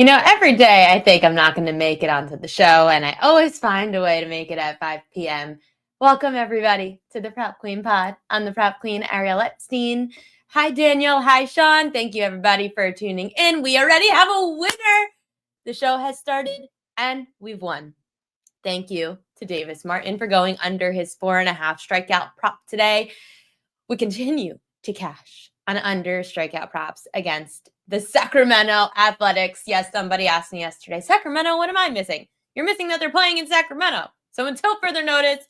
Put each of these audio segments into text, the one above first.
Every day I think I'm not going to make it onto the show, and I always find a way to make it at 5 p.m. Welcome, everybody, to the Prop Queen Pod. I'm the Prop Queen, Ariel Epstein. Hi, Daniel. Hi, Sean. Thank you, everybody, for tuning in. We already have a winner. The show has started, and we've won. Thank you to Davis Martin for going under his 4.5 strikeout prop today. We continue to cash on under strikeout props against the Sacramento Athletics. Yes, somebody asked me yesterday, Sacramento, what am I missing? You're missing that they're playing in Sacramento. So until further notice,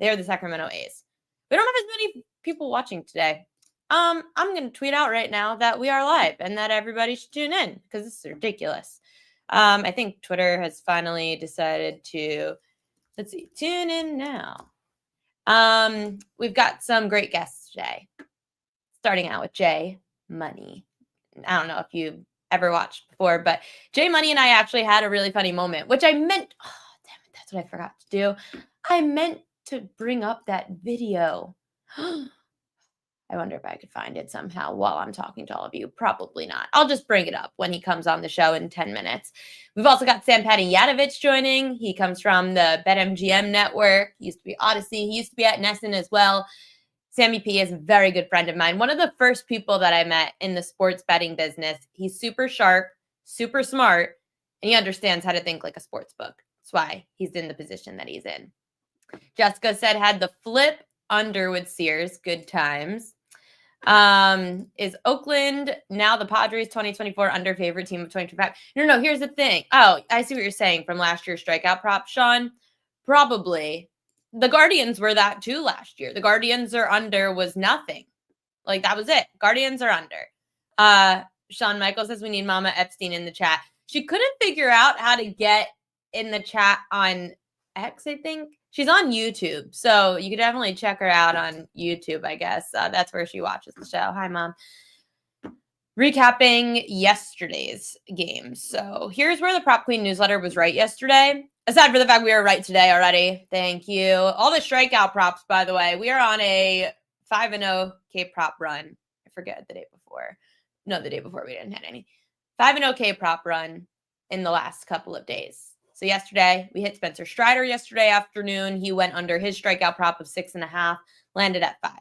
they're the Sacramento A's. We don't have as many people watching today. I'm going to tweet out right now that we are live and that everybody should tune in because this is ridiculous. I think Twitter has finally decided to, tune in now. We've got some great guests today. Starting out with Jay Money. I don't know if you've ever watched before, but Jay Money and I actually had a really funny moment, which I meant, damn it, that's what I forgot to do. I meant to bring up that video. I wonder if I could find it somehow while I'm talking to all of you. Probably not. I'll just bring it up when he comes on the show in 10 minutes. We've also got Sam Panayotovich joining. He comes from the BetMGM network. He used to be Odyssey. He used to be at Nesson as well. Sammy P is a very good friend of mine. One of the first people that I met in the sports betting business. He's super sharp, super smart, and he understands how to think like a sports book. That's why he's in the position that he's in. Jessica said had the flip under with Sears. Good times. Is Oakland now the Padres 2024 under favorite team of 2025? No, here's the thing. Oh, I see what you're saying from last year's strikeout prop, Sean. Probably. The Guardians were that too last year. The Guardians are under was nothing. Like that was it. Guardians are under. Sean Michael says we need Mama Epstein in the chat. She couldn't figure out how to get in the chat on X, I think. She's on YouTube, so you could definitely check her out on YouTube, I guess. That's where she watches the show. Hi, Mom. Recapping yesterday's games. So here's where the Prop Queen newsletter was right yesterday. Aside for the fact we were right today already. Thank you. All the strikeout props, by the way. We are on a 5-0 K-prop run. I forget the day before. No, the day before we didn't hit any. 5-0 K-prop run in the last couple of days. So yesterday, we hit Spencer Strider yesterday afternoon. He went under his strikeout prop of 6.5, landed at 5.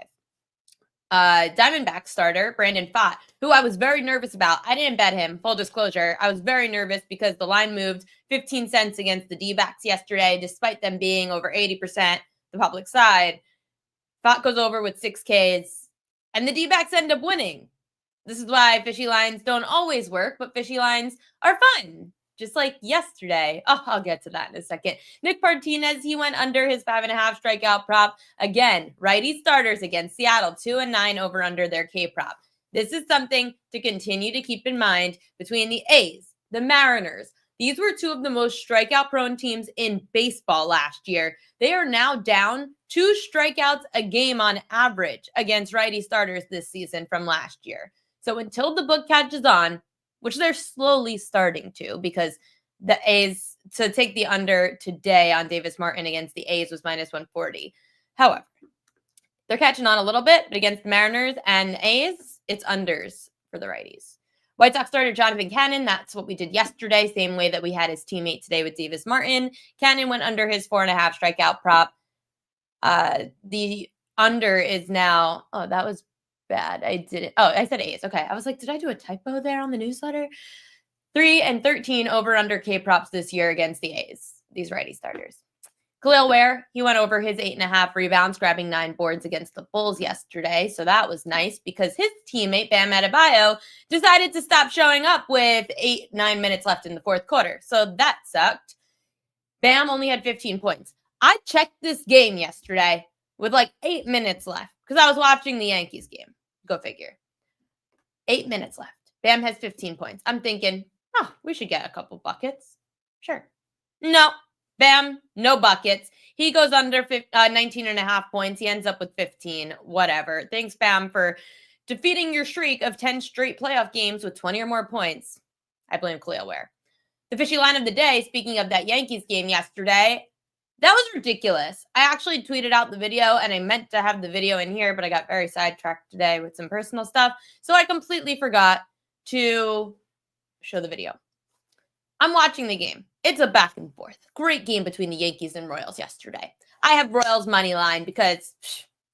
Diamondback starter, Brandon Pfaadt, who I was very nervous about. I didn't bet him, full disclosure. I was very nervous because the line moved 15 cents against the D-backs yesterday, despite them being over 80% the public side. Pfaadt goes over with 6 Ks, and the D-backs end up winning. This is why fishy lines don't always work, but fishy lines are fun. Just like yesterday. Oh, I'll get to that in a second. Nick Martinez, he went under his 5.5 strikeout prop. Again, righty starters against Seattle, 2-9 over under their K prop. This is something to continue to keep in mind between the A's, the Mariners. These were two of the most strikeout-prone teams in baseball last year. They are now down 2 strikeouts a game on average against righty starters this season from last year. So until the book catches on, which they're slowly starting to, because the A's, to take the under today on Davis Martin against the A's was minus 140. However, they're catching on a little bit, but against the Mariners and A's, it's unders for the righties. White Sox starter Jonathan Cannon, that's what we did yesterday, same way that we had his teammate today with Davis Martin. Cannon went under his 4.5 strikeout prop. The under is now, oh, that was bad. I didn't. Oh, I said A's. Okay. I was like, did I do a typo there on the newsletter? 3-13 over under K props this year against the A's, these righty starters. Khalil Ware, he went over his 8.5 rebounds, grabbing 9 boards against the Bulls yesterday. So that was nice because his teammate, Bam Adebayo, decided to stop showing up with 8-9 minutes left in the fourth quarter. So that sucked. Bam only had 15 points. I checked this game yesterday with like 8 minutes left because I was watching the Yankees game. Go figure. 8 minutes left. Bam has 15 points. I'm thinking, oh, we should get a couple buckets. Sure. No. Bam, no buckets. He goes under 19.5 points. He ends up with 15. Whatever. Thanks, Bam, for defeating your streak of 10 straight playoff games with 20 or more points. I blame Khalil Ware. The fishy line of the day, speaking of that Yankees game yesterday, that was ridiculous. I actually tweeted out the video, and I meant to have the video in here, but I got very sidetracked today with some personal stuff, so I completely forgot to show the video. I'm watching the game. It's a back and forth. Great game between the Yankees and Royals yesterday. I have Royals money line because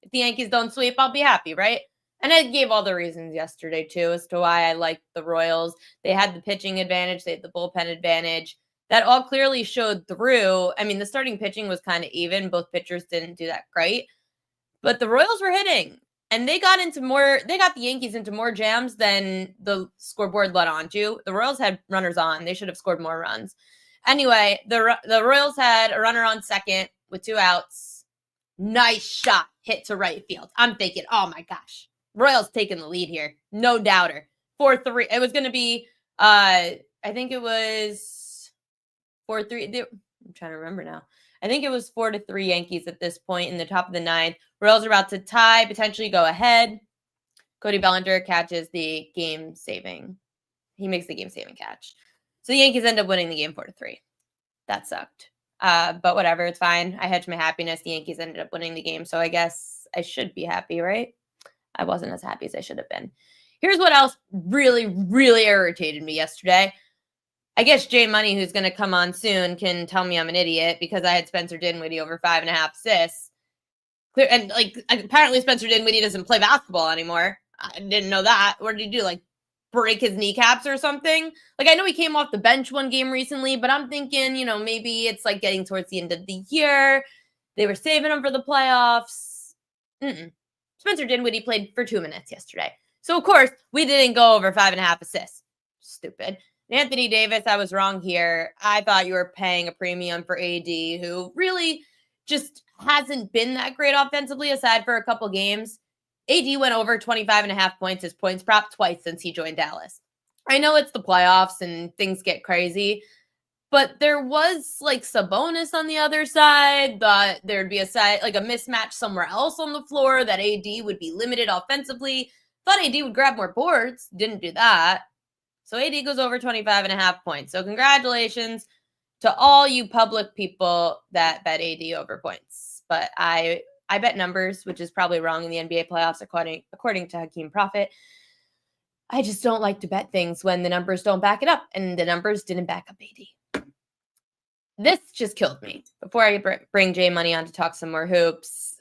if the Yankees don't sweep, I'll be happy, right? And I gave all the reasons yesterday, too, as to why I liked the Royals. They had the pitching advantage. They had the bullpen advantage. That all clearly showed through. I mean, the starting pitching was kind of even. Both pitchers didn't do that great. But the Royals were hitting. And they got the Yankees into more jams than the scoreboard let on to. The Royals had runners on. They should have scored more runs. Anyway, the Royals had a runner on second with 2 outs. Nice shot hit to right field. I'm thinking, oh my gosh, Royals taking the lead here. No doubter. 4-3. It was going to be, I think it was 4-3. I'm trying to remember now. I think it was 4-3 Yankees at this point in the top of the 9th. Royals are about to tie, potentially go ahead. Cody Bellinger catches the game-saving. He makes the game-saving catch. So the Yankees end up winning the game 4-3. That sucked. But whatever, it's fine. I hedged my happiness. The Yankees ended up winning the game, so I guess I should be happy, right? I wasn't as happy as I should have been. Here's what else really, really irritated me yesterday. I guess Jay Money, who's going to come on soon, can tell me I'm an idiot because I had Spencer Dinwiddie over 5.5 assists. And apparently Spencer Dinwiddie doesn't play basketball anymore. I didn't know that. What did he do? Break his kneecaps or something? I know he came off the bench one game recently, but I'm thinking, maybe it's getting towards the end of the year. They were saving him for the playoffs. Spencer Dinwiddie played for 2 minutes yesterday. So, of course, we didn't go over 5.5 assists. Stupid. Anthony Davis, I was wrong here. I thought you were paying a premium for AD, who really just hasn't been that great offensively aside for a couple games. AD went over 25.5 points as points prop twice since he joined Dallas. I know it's the playoffs and things get crazy, but there was Sabonis on the other side. Thought there'd be a mismatch somewhere else on the floor that AD would be limited offensively. Thought AD would grab more boards. Didn't do that. So AD goes over 25.5 points. So congratulations to all you public people that bet AD over points. But I bet numbers, which is probably wrong in the NBA playoffs, according to Hakeem Prophet. I just don't like to bet things when the numbers don't back it up, and the numbers didn't back up AD. This just killed me. Before I bring Jay Money on to talk some more hoops,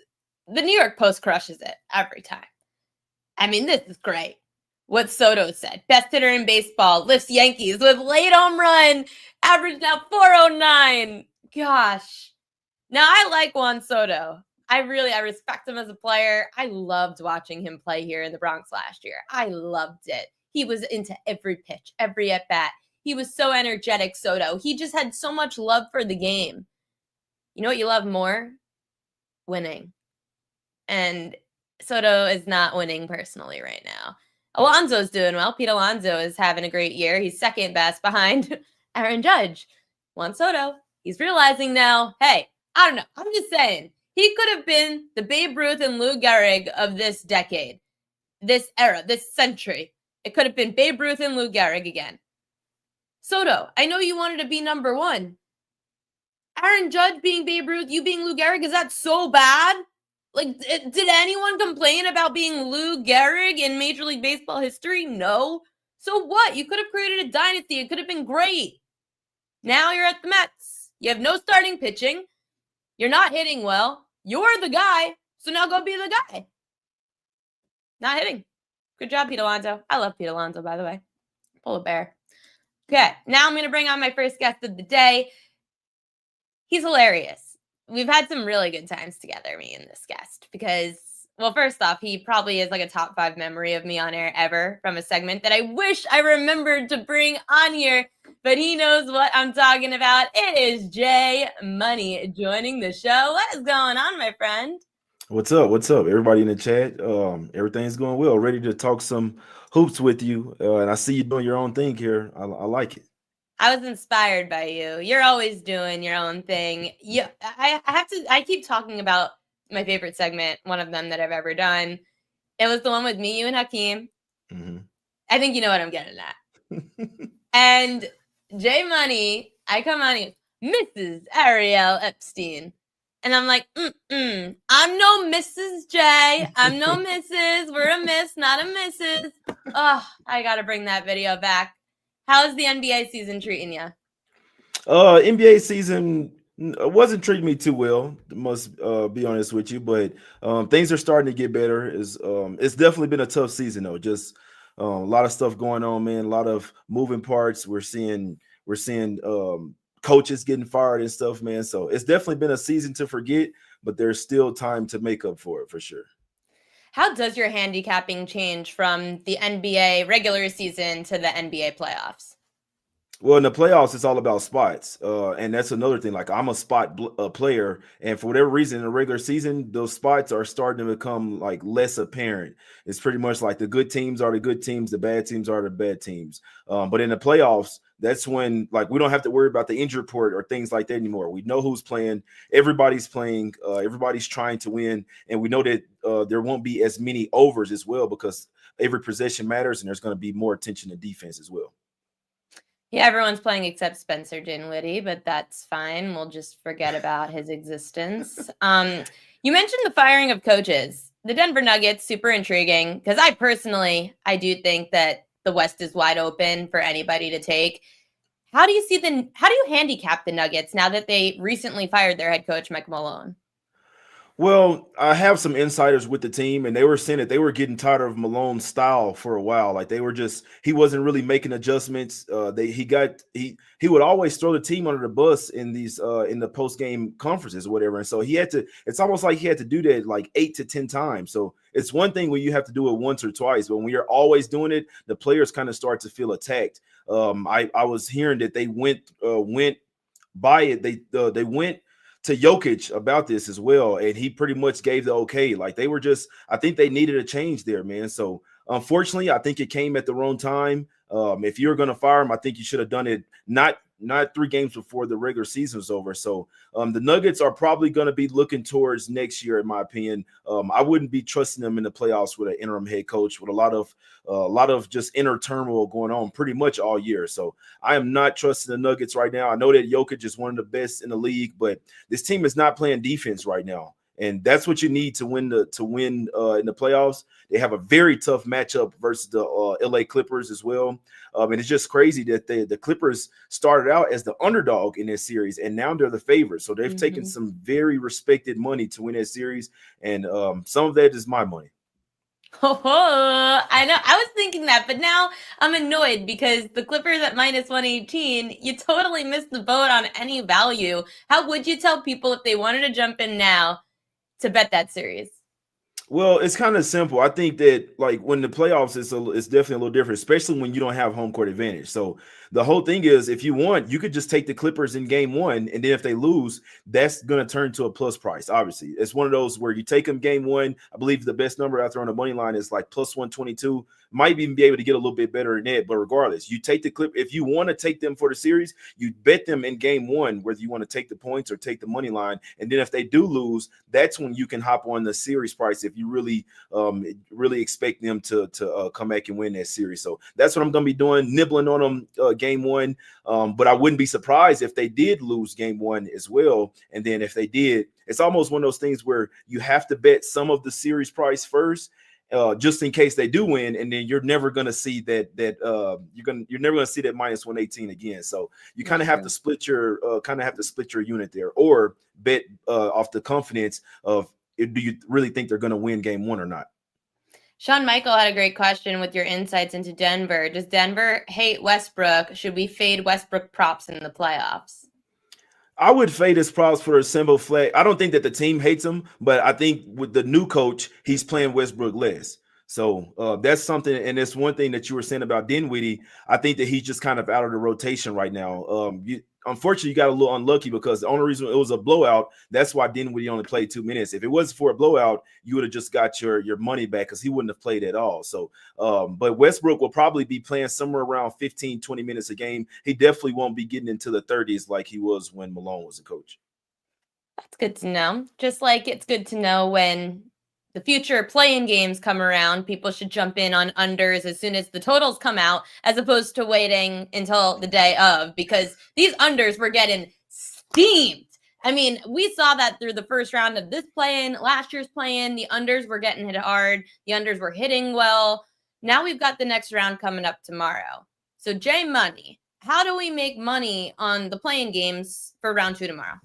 the New York Post crushes it every time. I mean, this is great. What Soto said, best hitter in baseball, lifts Yankees with late home run, average now 409. Gosh. Now, I like Juan Soto. I respect him as a player. I loved watching him play here in the Bronx last year. I loved it. He was into every pitch, every at-bat. He was so energetic, Soto. He just had so much love for the game. You know what you love more? Winning. And Soto is not winning personally right now. Alonso's doing well. Pete Alonso is having a great year. He's second best behind Aaron Judge. Juan Soto, he's realizing now, hey, I don't know. I'm just saying, he could have been the Babe Ruth and Lou Gehrig of this decade, this era, this century. It could have been Babe Ruth and Lou Gehrig again. Soto, I know you wanted to be number one. Aaron Judge being Babe Ruth, you being Lou Gehrig, is that so bad? Did anyone complain about being Lou Gehrig in Major League Baseball history? No. So what? You could have created a dynasty. It could have been great. Now you're at the Mets. You have no starting pitching. You're not hitting well. You're the guy. So now go be the guy. Not hitting. Good job, Pete Alonso. I love Pete Alonso, by the way. Pull a bear. Okay, now I'm going to bring on my first guest of the day. He's hilarious. We've had some really good times together, me and this guest, because, well, first off, he probably is a top 5 memory of me on air ever from a segment that I wish I remembered to bring on here, but he knows what I'm talking about. It is Jay Money joining the show. What is going on, my friend? What's up? What's up? Everybody in the chat. Everything's going well. Ready to talk some hoops with you. And I see you doing your own thing here. I like it. I was inspired by you. You're always doing your own thing. I keep talking about my favorite segment, one of them that I've ever done. It was the one with me, you, and Hakeem. Mm-hmm. I think you know what I'm getting at. And Jay Money, I come on here, Mrs. Ariel Epstein. And I'm like, I'm no Mrs. J. I'm no Mrs. We're a miss, not a Mrs. Oh, I got to bring that video back. How's the NBA season treating you? NBA season wasn't treating me too well. Must be honest with you, but things are starting to get better. Is It's definitely been a tough season though. Just a lot of stuff going on, man. A lot of moving parts. We're seeing coaches getting fired and stuff, man. So it's definitely been a season to forget, but there's still time to make up for it for sure. How does your handicapping change from the NBA regular season to the NBA playoffs? Well, in the playoffs, it's all about spots, and that's another thing. Like I'm a player, and for whatever reason, in the regular season, those spots are starting to become like less apparent. It's pretty much like the good teams are the good teams, the bad teams are the bad teams. But in the playoffs, that's when like we don't have to worry about the injury report or things like that anymore. We know who's playing, everybody's playing, everybody's trying to win, and we know that there won't be as many overs as well because every possession matters, and there's going to be more attention to defense as well. Yeah, everyone's playing except Spencer Dinwiddie, but that's fine. We'll just forget about his existence. You mentioned the firing of coaches. The Denver Nuggets, super intriguing because I do think that the West is wide open for anybody to take. How do you handicap the Nuggets now that they recently fired their head coach, Mike Malone? Well, I have some insiders with the team, and they were saying that they were getting tired of Malone's style for a while. Like they were just he wasn't really making adjustments. He would always throw the team under the bus in these in the post game conferences or whatever. And so he had to. It's almost like he had to do that like 8 to 10 times. So it's one thing when you have to do it once or twice, but when you're always doing it, the players kind of start to feel attacked. I was hearing that they went by it. They went to Jokic about this as well, and he pretty much gave the okay. Like they were just, I think they needed a change there, man. So unfortunately, I think it came at the wrong time. If you're going to fire him, I think you should have done it not 3 games before the regular season was over. So the Nuggets are probably going to be looking towards next year, in my opinion. I wouldn't be trusting them in the playoffs with an interim head coach with a lot of just inner turmoil going on pretty much all year. So I am not trusting the Nuggets right now. I know that Jokic is one of the best in the league, but this team is not playing defense right now. And that's what you need to win in the playoffs. They have a very tough matchup versus the LA Clippers as well. And it's just crazy that the Clippers started out as the underdog in this series, and now they're the favorite. So they've taken some very respected money to win that series, and some of that is my money. Oh, I know. I was thinking that, but now I'm annoyed because the Clippers at minus 118, you totally missed the boat on any value. How would you tell people if they wanted to jump in now to bet that series? Well, it's kind of simple. I think that like when the playoffs, it's definitely a little different, especially when you don't have home court advantage. So the whole thing is, if you want, you could just take the Clippers in game one, and then if they lose, that's going to turn to a plus price. Obviously, it's one of those where you take them game one. I believe the best number out there on the money line is like plus 122. Might even be able to get a little bit better than that. But regardless, you take the clip. If you want to take them for the series, you bet them in game one, whether you want to take the points or take the money line. And then if they do lose, that's when you can hop on the series price if you really expect them to come back and win that series. So that's what I'm going to be doing, nibbling on them game one. But I wouldn't be surprised if they did lose game one as well. And then if they did, it's almost one of those things where you have to bet some of the series price first. Just in case they do win, and then you're never going to see that you're never going to see that minus 118 again. So you kind of have to split your unit there, or bet off the confidence of do you really think they're going to win game one or not. Sean Michael had a great question with your insights into Denver. Does Denver hate Westbrook? Should we fade Westbrook props in the playoffs? I would fade his props for a simple flag. I don't think that the team hates him, but I think with the new coach, he's playing Westbrook less. So that's something, and it's one thing that you were saying about Dinwiddie. I think that he's just kind of out of the rotation right now. Unfortunately, you got a little unlucky because the only reason it was a blowout, that's why Dinwiddie only played 2 minutes. If it wasn't for a blowout, you would have just got your money back because he wouldn't have played at all. So, but Westbrook will probably be playing somewhere around 15, 20 minutes a game. He definitely won't be getting into the 30s like he was when Malone was a coach. That's good to know. Just like it's good to know when the future playing games come around, people should jump in on unders as soon as the totals come out, as opposed to waiting until the day of, because these unders were getting steamed. I mean, we saw that through the first round of this play-in, last year's play-in. The unders were getting hit hard. The unders were hitting well. Now we've got the next round coming up tomorrow. So Jay Money, how do we make money on the playing games for round 2 tomorrow?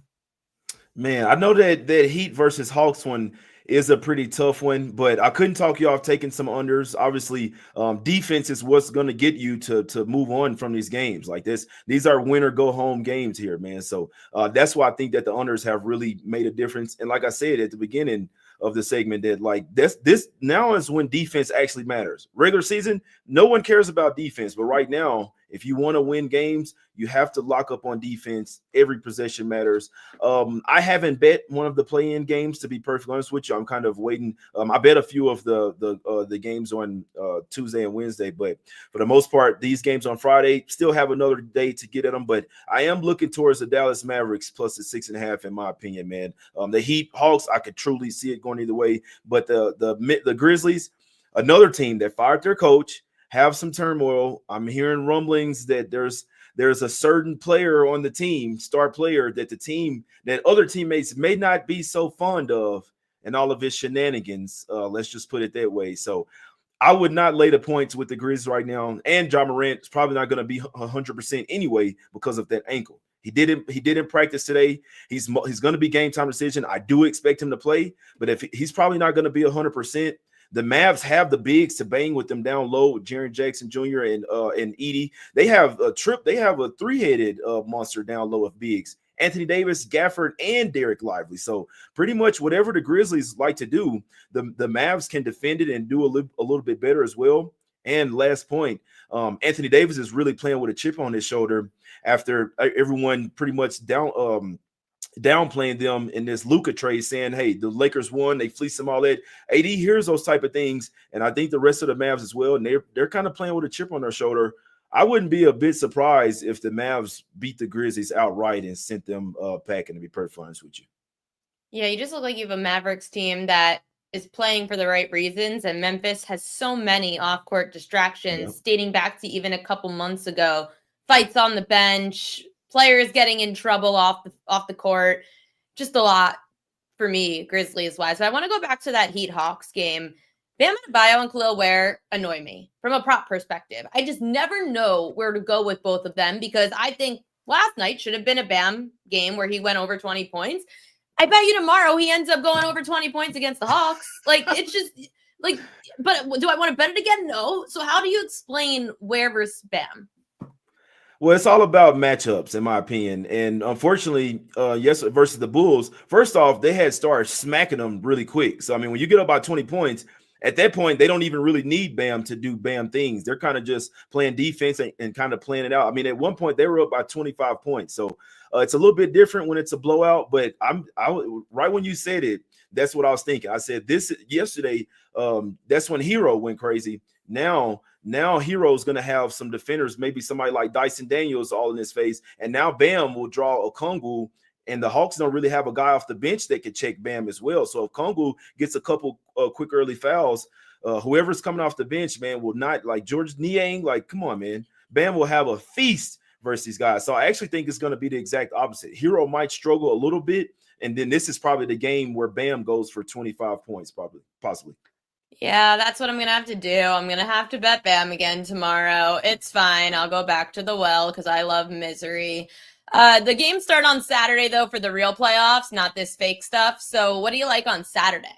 Man, I know that Heat versus Hawks one is a pretty tough one, but I couldn't talk you off taking some unders. Obviously, defense is what's going to get you to move on from these games like this. These are win or go home games here, man. So that's why I think that the unders have really made a difference. And like I said at the beginning of the segment, that like this now is when defense actually matters. Regular season, no one cares about defense, but right now, if you want to win games, you have to lock up on defense. Every possession matters. I haven't bet one of the play-in games, to be perfectly honest with you. I'm kind of waiting. I bet a few of the games on Tuesday and Wednesday, but for the most part, these games on Friday still have another day to get at them. But I am looking towards the Dallas Mavericks plus the 6.5, in my opinion, man. The Heat Hawks, I could truly see it going either way. But the Grizzlies, another team that fired their coach, have some turmoil. I'm hearing rumblings that there's a certain player on the team, star player, that other teammates may not be so fond of, and all of his shenanigans. Let's just put it that way. So I would not lay the points with the Grizzlies right now. And Ja Morant is probably not going to be 100% anyway because of that ankle. He didn't practice today. He's going to be game time decision. I do expect him to play, but if he's probably not going to be 100%. The Mavs have the bigs to bang with them down low with Jaren Jackson Jr. and Edey. They have a three-headed monster down low of bigs. Anthony Davis, Gafford, and Derek Lively. So pretty much whatever the Grizzlies like to do, the Mavs can defend it and do a little bit better as well. And last point, Anthony Davis is really playing with a chip on his shoulder after everyone pretty much downplaying them in this Luka trade, saying, hey, the Lakers won, they fleeced them, all that. AD hears those type of things, and I think the rest of the Mavs as well, and they're kind of playing with a chip on their shoulder. I wouldn't be a bit surprised if the Mavs beat the Grizzlies outright and sent them packing, to be perfectly honest with you. Yeah, you just look like you have a Mavericks team that is playing for the right reasons, and Memphis has so many off-court distractions dating back to even a couple months ago. Fights on the bench, players getting in trouble off the court, just a lot for me, Grizzlies-wise. But I want to go back to that Heat-Hawks game. Bam Adebayo and Khalil Ware annoy me from a prop perspective. I just never know where to go with both of them because I think last night should have been a Bam game where he went over 20 points. I bet you tomorrow he ends up going over 20 points against the Hawks. Like, it's just like, but do I want to bet it again? No. So how do you explain Ware versus Bam? Well, it's all about matchups, in my opinion. And unfortunately, yes, versus the Bulls, first off, they had started smacking them really quick. So, I mean, when you get up by 20 points, at that point, they don't even really need Bam to do Bam things. They're kind of just playing defense and kind of playing it out. I mean, at one point, they were up by 25 points. So it's a little bit different when it's a blowout. But right when you said it, that's what I was thinking. I said this yesterday. That's when Hero went crazy. Now Hero's going to have some defenders, maybe somebody like Dyson Daniels all in his face. And now Bam will draw Okongwu, and the Hawks don't really have a guy off the bench that could check Bam as well. So if Okongwu gets a couple quick early fouls, whoever's coming off the bench, man, will not, like George Niang, like, come on, man. Bam will have a feast versus these guys. So I actually think it's going to be the exact opposite. Hero might struggle a little bit, and then this is probably the game where Bam goes for 25 points, possibly. Yeah, that's what I'm going to have to do. I'm going to have to bet Bam again tomorrow. It's fine. I'll go back to the well because I love misery. The games start on Saturday, though, for the real playoffs, not this fake stuff. So what do you like on Saturday?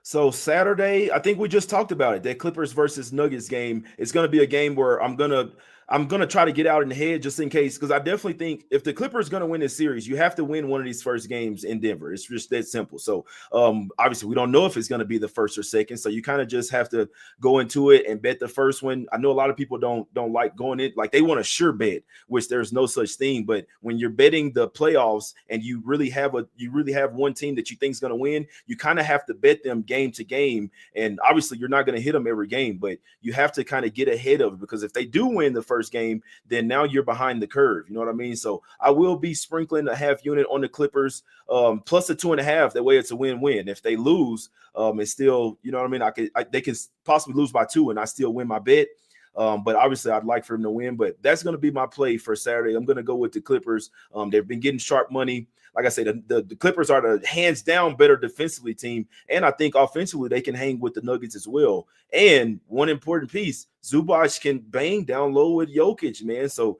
So Saturday, I think we just talked about it. That Clippers versus Nuggets game. It's going to be a game where I'm gonna try to get out in the head just in case, because I definitely think if the Clippers going to win this series, you have to win one of these first games in Denver. It's just that simple. So obviously we don't know if it's going to be the first or second, so you kind of just have to go into it and bet the first one. I know a lot of people don't like going in, like they want a sure bet, which there's no such thing. But when you're betting the playoffs and you really have one team that you think is going to win, you kind of have to bet them game to game. And obviously you're not going to hit them every game, but you have to kind of get ahead of it, because if they do win the first game, then now you're behind the curve. You know what I mean? So I will be sprinkling a half unit on the Clippers, plus a 2.5. That way it's a win-win. If they lose, it's still, you know what I mean? They can possibly lose by 2 and I still win my bet. But obviously, I'd like for him to win. But that's going to be my play for Saturday. I'm going to go with the Clippers. They've been getting sharp money. Like I said, the Clippers are the hands down better defensively team. And I think offensively, they can hang with the Nuggets as well. And one important piece, Zubac can bang down low with Jokic, man. So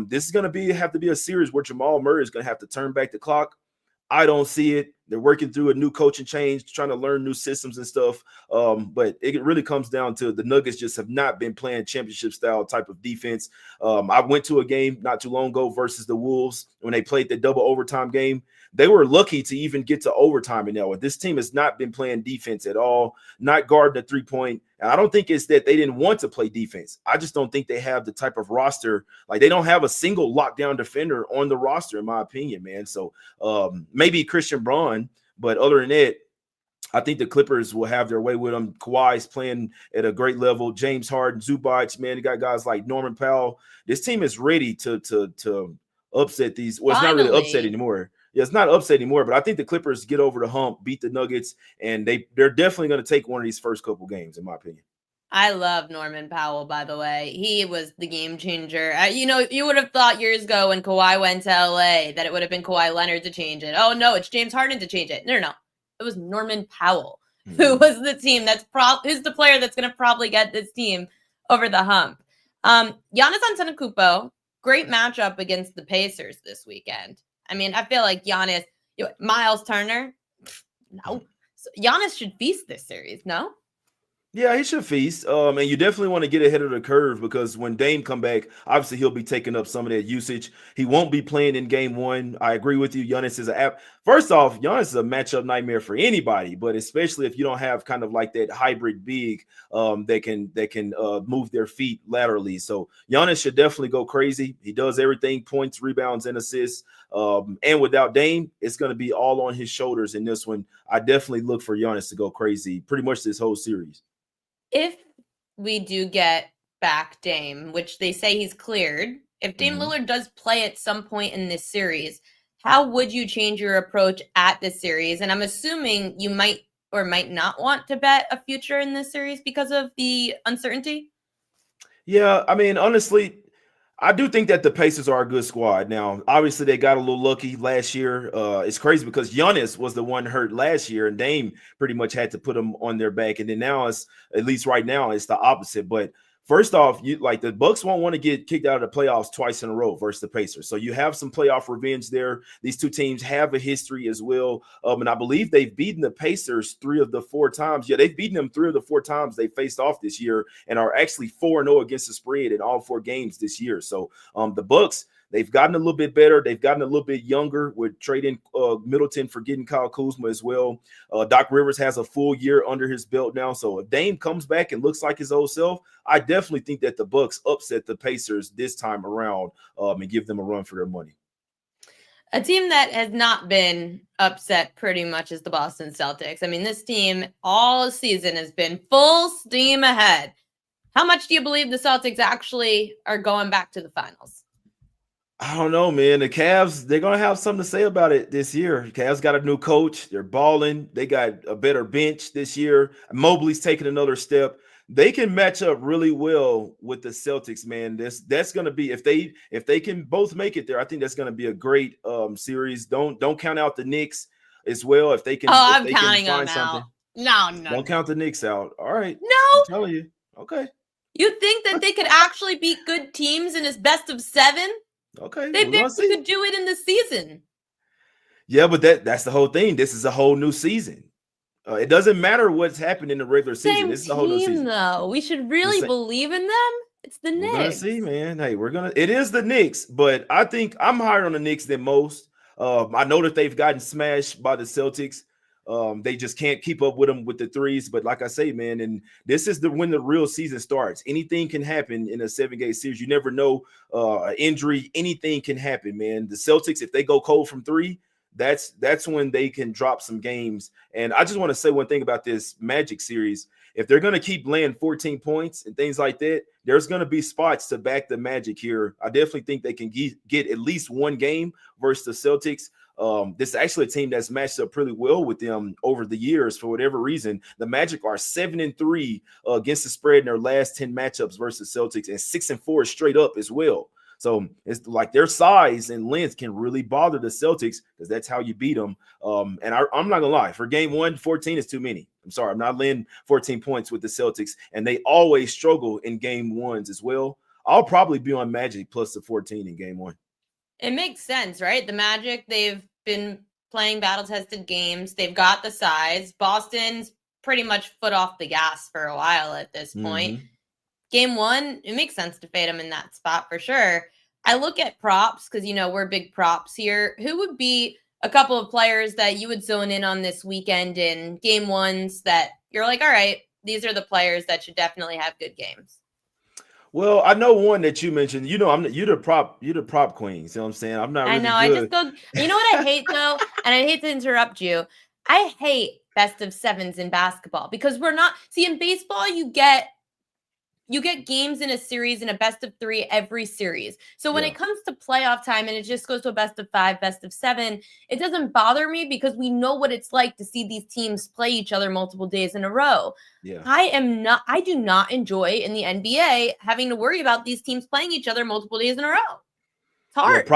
this is going to have to be a series where Jamal Murray is going to have to turn back the clock. I don't see it. They're working through a new coaching change, trying to learn new systems and stuff. But it really comes down to the Nuggets just have not been playing championship style type of defense. I went to a game not too long ago versus the Wolves when they played the double overtime game. They were lucky to even get to overtime in that. This team has not been playing defense at all, not guarding the 3-point. And I don't think it's that they didn't want to play defense. I just don't think they have the type of roster. Like, they don't have a single lockdown defender on the roster, in my opinion, man. So maybe Christian Braun, but other than that, I think the Clippers will have their way with them. Kawhi's playing at a great level. James Harden, Zubac, man, you got guys like Norman Powell. This team is ready to upset these. Well, it's not really upset anymore. Yeah, it's not upset anymore, but I think the Clippers get over the hump, beat the Nuggets, and they're definitely going to take one of these first couple games, in my opinion. I love Norman Powell, by the way. He was the game changer. You would have thought years ago when Kawhi went to LA that it would have been Kawhi Leonard to change it. Oh, no, it's James Harden to change it. No. It was Norman Powell, who was the team who's the player that's going to probably get this team over the hump. Giannis Antetokounmpo, great matchup against the Pacers this weekend. I mean, I feel like Giannis, Miles Turner, no. So Giannis should feast this series, no? Yeah, he should feast. And you definitely want to get ahead of the curve because when Dame come back, obviously he'll be taking up some of that usage. He won't be playing in game one. I agree with you. Giannis is first off, Giannis is a matchup nightmare for anybody, but especially if you don't have kind of like that hybrid big that can move their feet laterally. So Giannis should definitely go crazy. He does everything: points, rebounds, and assists. And without Dame, it's going to be all on his shoulders in this one. I definitely look for Giannis to go crazy pretty much this whole series. If we do get back Dame, which they say he's cleared, if Dame Lillard does play at some point in this series, how would you change your approach at this series? And I'm assuming you might or might not want to bet a future in this series because of the uncertainty. Yeah, I mean, honestly, I do think that the Pacers are a good squad. Now, obviously, they got a little lucky last year. It's crazy because Giannis was the one hurt last year, and Dame pretty much had to put them on their back. And then now, at least right now, it's the opposite. But first off, the Bucks won't want to get kicked out of the playoffs twice in a row versus the Pacers. So you have some playoff revenge there. These two teams have a history as well. And I believe they've beaten the Pacers 3 of the 4 times. Yeah, they've beaten them 3 of the 4 times they faced off this year and are actually 4-0 against the spread in all 4 games this year. So the Bucks, they've gotten a little bit better. They've gotten a little bit younger with trading Middleton for getting Kyle Kuzma as well. Doc Rivers has a full year under his belt now. So if Dame comes back and looks like his old self, I definitely think that the Bucks upset the Pacers this time around and give them a run for their money. A team that has not been upset pretty much is the Boston Celtics. I mean, this team all season has been full steam ahead. How much do you believe the Celtics actually are going back to the finals? I don't know, man. The Cavs, they're going to have something to say about it this year. Cavs got a new coach. They're balling. They got a better bench this year. Mobley's taking another step. They can match up really well with the Celtics, man. That's going to be if they can both make it there. I think that's going to be a great series. Don't count out the Knicks as well if they can. I'm counting them out. No. Don't count the Knicks out. All right. No. I'm telling you. Okay. You think that they could actually beat good teams in this best of 7? Okay. They barely could do it in the season. Yeah, but that's the whole thing. This is a whole new season. It doesn't matter what's happened in the regular season. This is a whole new season. Though we should really believe in them. It's the Knicks. We're gonna see, man. Hey, it is the Knicks, but I think I'm higher on the Knicks than most. I know that they've gotten smashed by the Celtics. They just can't keep up with them with the threes. But like I say, man, and this is when the real season starts. Anything can happen in a 7-game series. You never know, an injury, anything can happen, man. The Celtics, if they go cold from 3, that's when they can drop some games. And I just want to say one thing about this Magic series. if they're going to keep laying 14 points and things like that, there's going to be spots to back the Magic here. I definitely think they can get at least one game versus the Celtics. This is actually a team that's matched up pretty well with them over the years. For whatever reason, the Magic are 7-3 against the spread in their last 10 matchups versus Celtics, and 6-4 straight up as well. So it's like their size and length can really bother the Celtics because that's how you beat them. And I'm not gonna lie, for game one, 14 is too many. I'm sorry, I'm not laying 14 points with the Celtics, and they always struggle in game ones as well. I'll probably be on Magic plus the 14 in game one. It makes sense, right? The Magic, they've been playing battle-tested games. They've got the size. Boston's pretty much foot off the gas for a while at this point. Game one, it makes sense to fade them in that spot for sure. I look at props because, we're big props here. Who would be a couple of players that you would zone in on this weekend in game ones that you're like, all right, these are the players that should definitely have good games? Well, I know one that you mentioned. You're the prop queen. See what I'm saying? I'm not really good. I just go. You know what I hate though, and I hate to interrupt you. I hate best of sevens in basketball because we're not. See, in baseball, you get games in a series in a best of 3 every series. So when it comes to playoff time and it just goes to a best of 5, best of 7, it doesn't bother me because we know what it's like to see these teams play each other multiple days in a row. Yeah. I do not enjoy in the NBA having to worry about these teams playing each other multiple days in a row. It's hard.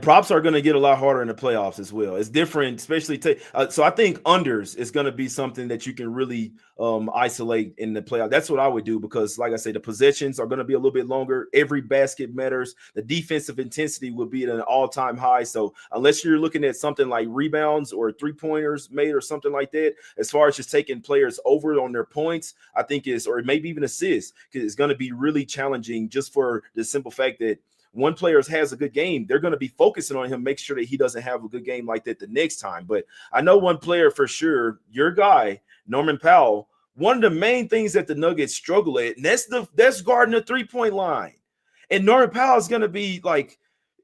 Props are going to get a lot harder in the playoffs as well. It's different, especially so I think unders is going to be something that you can really isolate in the playoff. That's what I would do because, like I say, the possessions are going to be a little bit longer. Every basket matters. The defensive intensity will be at an all-time high. So unless you're looking at something like rebounds or three-pointers made or something like that, as far as just taking players over on their points, I think or maybe even assists, because it's going to be really challenging just for the simple fact that one player has a good game, they're going to be focusing on him, make sure that he doesn't have a good game like that the next time. But I know one player for sure, your guy, Norman Powell, one of the main things that the Nuggets struggle at, and that's guarding the three-point line. And Norman Powell is going to be like,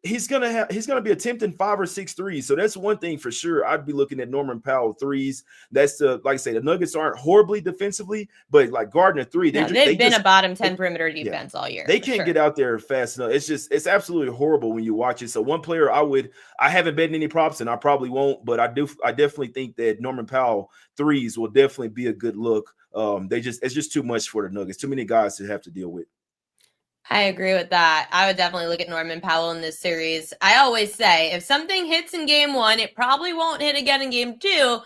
he's going to be attempting 5 or 6 threes. So that's one thing for sure. I'd be looking at Norman Powell threes. That's like I say, the Nuggets aren't horribly defensively, but like guarding a three, they've been a bottom 10 perimeter defense all year. They can't get out there fast enough. It's absolutely horrible when you watch it. So one player I haven't bet any props and I probably won't, but I definitely think that Norman Powell threes will definitely be a good look. It's just too much for the Nuggets. Too many guys to have to deal with. I agree with that. I would definitely look at Norman Powell in this series. I always say if something hits in game 1, it probably won't hit again in game 2,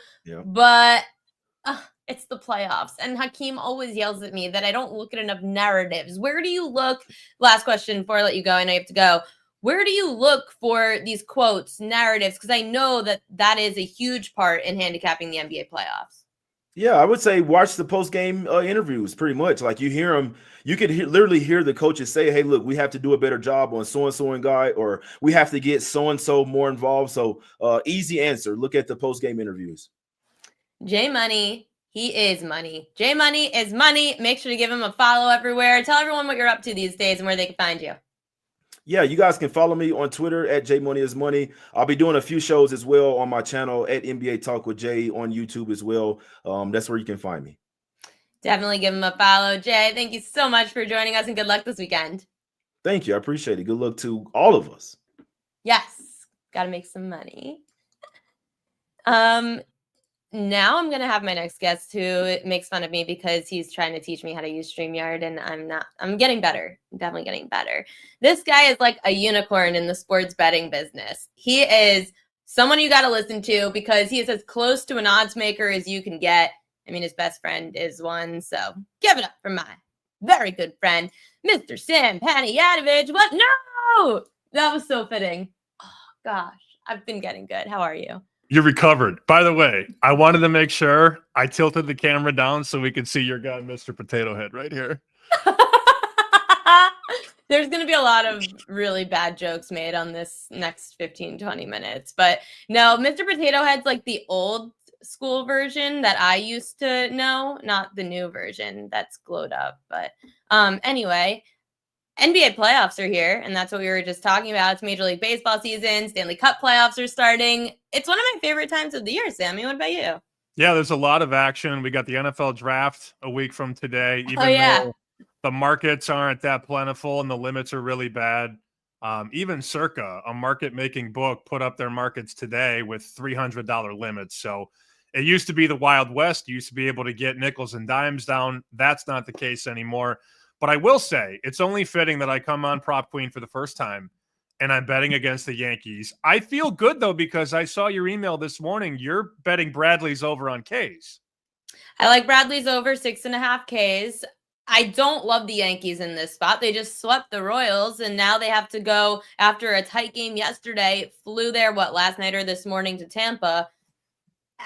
but it's the playoffs. And Hakeem always yells at me that I don't look at enough narratives. Where do you look? Last question before I let you go. I know you have to go. Where do you look for these quotes, narratives? Because I know that is a huge part in handicapping the NBA playoffs. Yeah, I would say watch the post-game interviews pretty much. Like you hear them, you could literally hear the coaches say, hey, look, we have to do a better job on so-and-so and guy, or we have to get so-and-so more involved. So easy answer. Look at the post-game interviews. J Money, he is money. J Money is money. Make sure to give him a follow everywhere. Tell everyone what you're up to these days and where they can find you. Yeah, you guys can follow me on Twitter at JMoneyIsMoney. I'll be doing a few shows as well on my channel at NBA Talk with Jay on YouTube as well. That's where you can find me. Definitely give him a follow. Jay, thank you so much for joining us and good luck this weekend. Thank you. I appreciate it. Good luck to all of us. Yes. Got to make some money. Now I'm going to have my next guest who makes fun of me because he's trying to teach me how to use StreamYard and I'm getting better. I'm definitely getting better. This guy is like a unicorn in the sports betting business. He is someone you got to listen to because he is as close to an odds maker as you can get. I mean, his best friend is one. So give it up for my very good friend, Mr. Sam Panayotovich. What? No, that was so fitting. Oh, gosh, I've been getting good. How are you? You recovered. By the way, I wanted to make sure I tilted the camera down so we could see your guy, Mr. Potato Head, right here. There's going to be a lot of really bad jokes made on this next 15, 20 minutes. But no, Mr. Potato Head's like the old school version that I used to know, not the new version that's glowed up. But anyway, NBA playoffs are here, and that's what we were just talking about. It's Major League Baseball season. Stanley Cup playoffs are starting. It's one of my favorite times of the year, Sammy. What about you? Yeah, there's a lot of action. We got the NFL draft a week from today, Oh even yeah. though the markets aren't that plentiful and the limits are really bad. Even Circa, a market making book, put up their markets today with $300 limits. So it used to be the Wild West. You used to be able to get nickels and dimes down. That's not the case anymore. But I will say it's only fitting that I come on Prop Queen for the first time and I'm betting against the Yankees. I feel good, though, because I saw your email this morning. You're betting Bradley's over on K's. I like Bradley's over 6.5 Ks. I don't love the Yankees in this spot. They just swept the Royals, and now they have to go after a tight game yesterday. Flew there, last night or this morning to Tampa.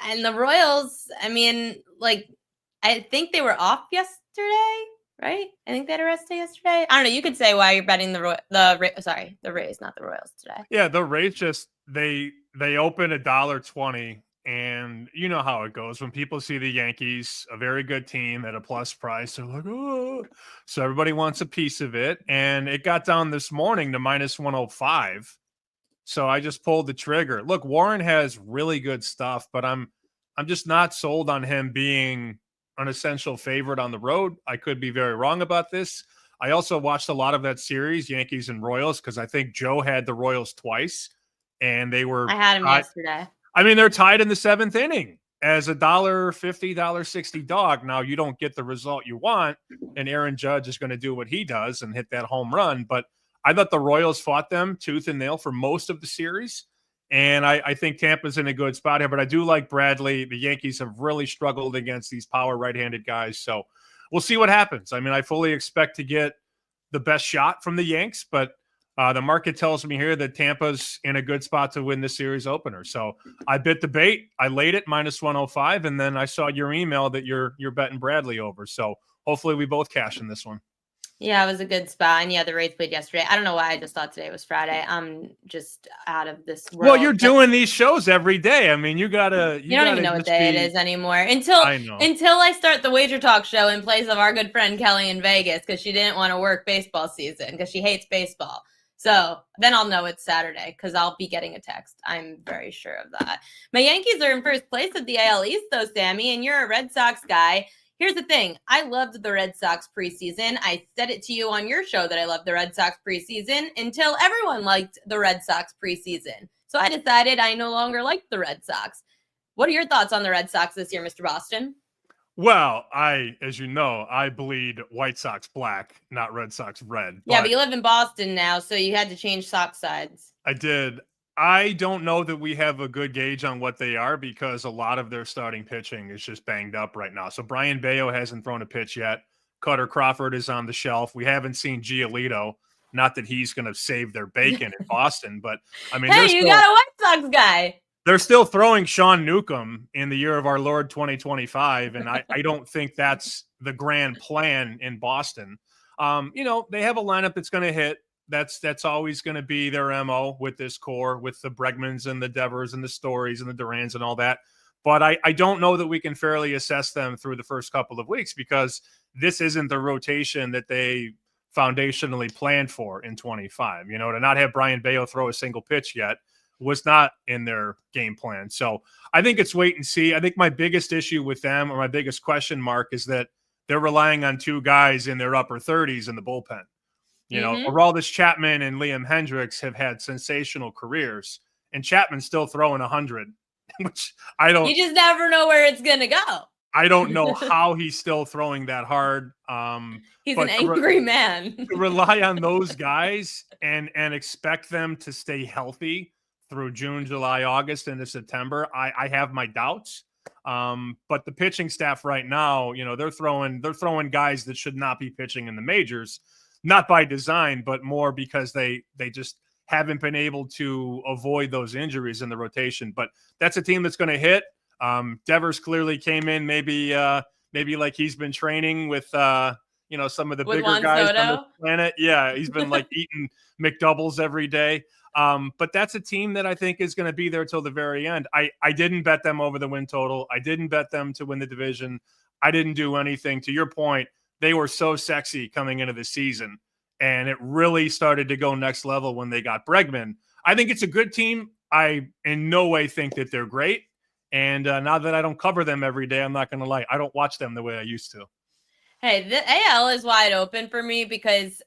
And the Royals, I mean, I think they were off yesterday, right? I think they had a rest day yesterday. I don't know. You could say why you're betting the Rays, not the Royals today. Yeah, the Rays just they open $1.20, and you know how it goes when people see the Yankees, a very good team at a plus price. They're like, oh, so everybody wants a piece of it, and it got down this morning to minus 105. So I just pulled the trigger. Look, Warren has really good stuff, but I'm just not sold on him being an essential favorite on the road. I could be very wrong about this. I also watched a lot of that series, Yankees and Royals, because I think Joe had the Royals twice, and they were. I had him yesterday. I mean, they're tied in the 7th inning as $1.50, $1.60 dog. Now you don't get the result you want, and Aaron Judge is going to do what he does and hit that home run. But I thought the Royals fought them tooth and nail for most of the series. And I think Tampa's in a good spot here, but I do like Bradley. The Yankees have really struggled against these power right-handed guys. So we'll see what happens. I mean, I fully expect to get the best shot from the Yanks, but the market tells me here that Tampa's in a good spot to win the series opener. So I bit the bait. I laid it minus 105, and then I saw your email that you're betting Bradley over. So hopefully we both cash in this one. Yeah, it was a good spot. And yeah, the Rays played yesterday. I don't know why I just thought today was Friday. I'm just out of this world. Well, you're doing these shows every day. I mean, you don't even know what day it is anymore until I start the Wager Talk show in place of our good friend Kelly in Vegas because she didn't want to work baseball season because she hates baseball. So then I'll know it's Saturday because I'll be getting a text. I'm very sure of that. My Yankees are in first place at the AL East, though, Sammy, and you're a Red Sox guy. Here's the thing. I loved the Red Sox preseason. I said it to you on your show that I loved the Red Sox preseason until everyone liked the Red Sox preseason. So I decided I no longer liked the Red Sox. What are your thoughts on the Red Sox this year, Mr. Boston? Well, as you know, I bleed White Sox black, not Red Sox red. Yeah, but you live in Boston now, so you had to change Sox sides. I did. I don't know that we have a good gauge on what they are because a lot of their starting pitching is just banged up right now. So Brian Bayo hasn't thrown a pitch yet. Cutter Crawford is on the shelf. We haven't seen Giolito. Not that he's going to save their bacon in Boston, but I mean, hey, you got a White Sox guy. They're still throwing Sean Newcomb in the year of our Lord 2025, and I don't think that's the grand plan in Boston. They have a lineup that's going to hit. That's always going to be their MO with this core, with the Bregmans and the Devers and the Storys and the Durans and all that. But I don't know that we can fairly assess them through the first couple of weeks because this isn't the rotation that they foundationally planned for in 25. To not have Brian Bayo throw a single pitch yet was not in their game plan. So I think it's wait and see. I think my biggest issue with them, or my biggest question mark, is that they're relying on two guys in their upper 30s in the bullpen. Aroldis Chapman and Liam Hendricks have had sensational careers, and Chapman's still throwing 100, which you just never know where it's going to go. I don't know how he's still throwing that hard. He's an angry man. To rely on those guys and expect them to stay healthy through June, July, August, into September, I have my doubts. But the pitching staff right now, they're throwing guys that should not be pitching in the majors. Not by design, but more because they just haven't been able to avoid those injuries in the rotation. But that's a team that's going to hit. Devers clearly came in maybe like he's been training with some of the bigger Juan guys Soto? on the planet. Yeah, he's been like eating McDoubles every day. But that's a team that I think is going to be there till the very end. I didn't bet them over the win total. I didn't bet them to win the division. I didn't do anything. To your point, they were so sexy coming into the season, and it really started to go next level when they got Bregman. I think it's a good team. I in no way think that they're great, And now that I don't cover them every day, I'm not going to lie, I don't watch them the way I used to. Hey, the AL is wide open for me because,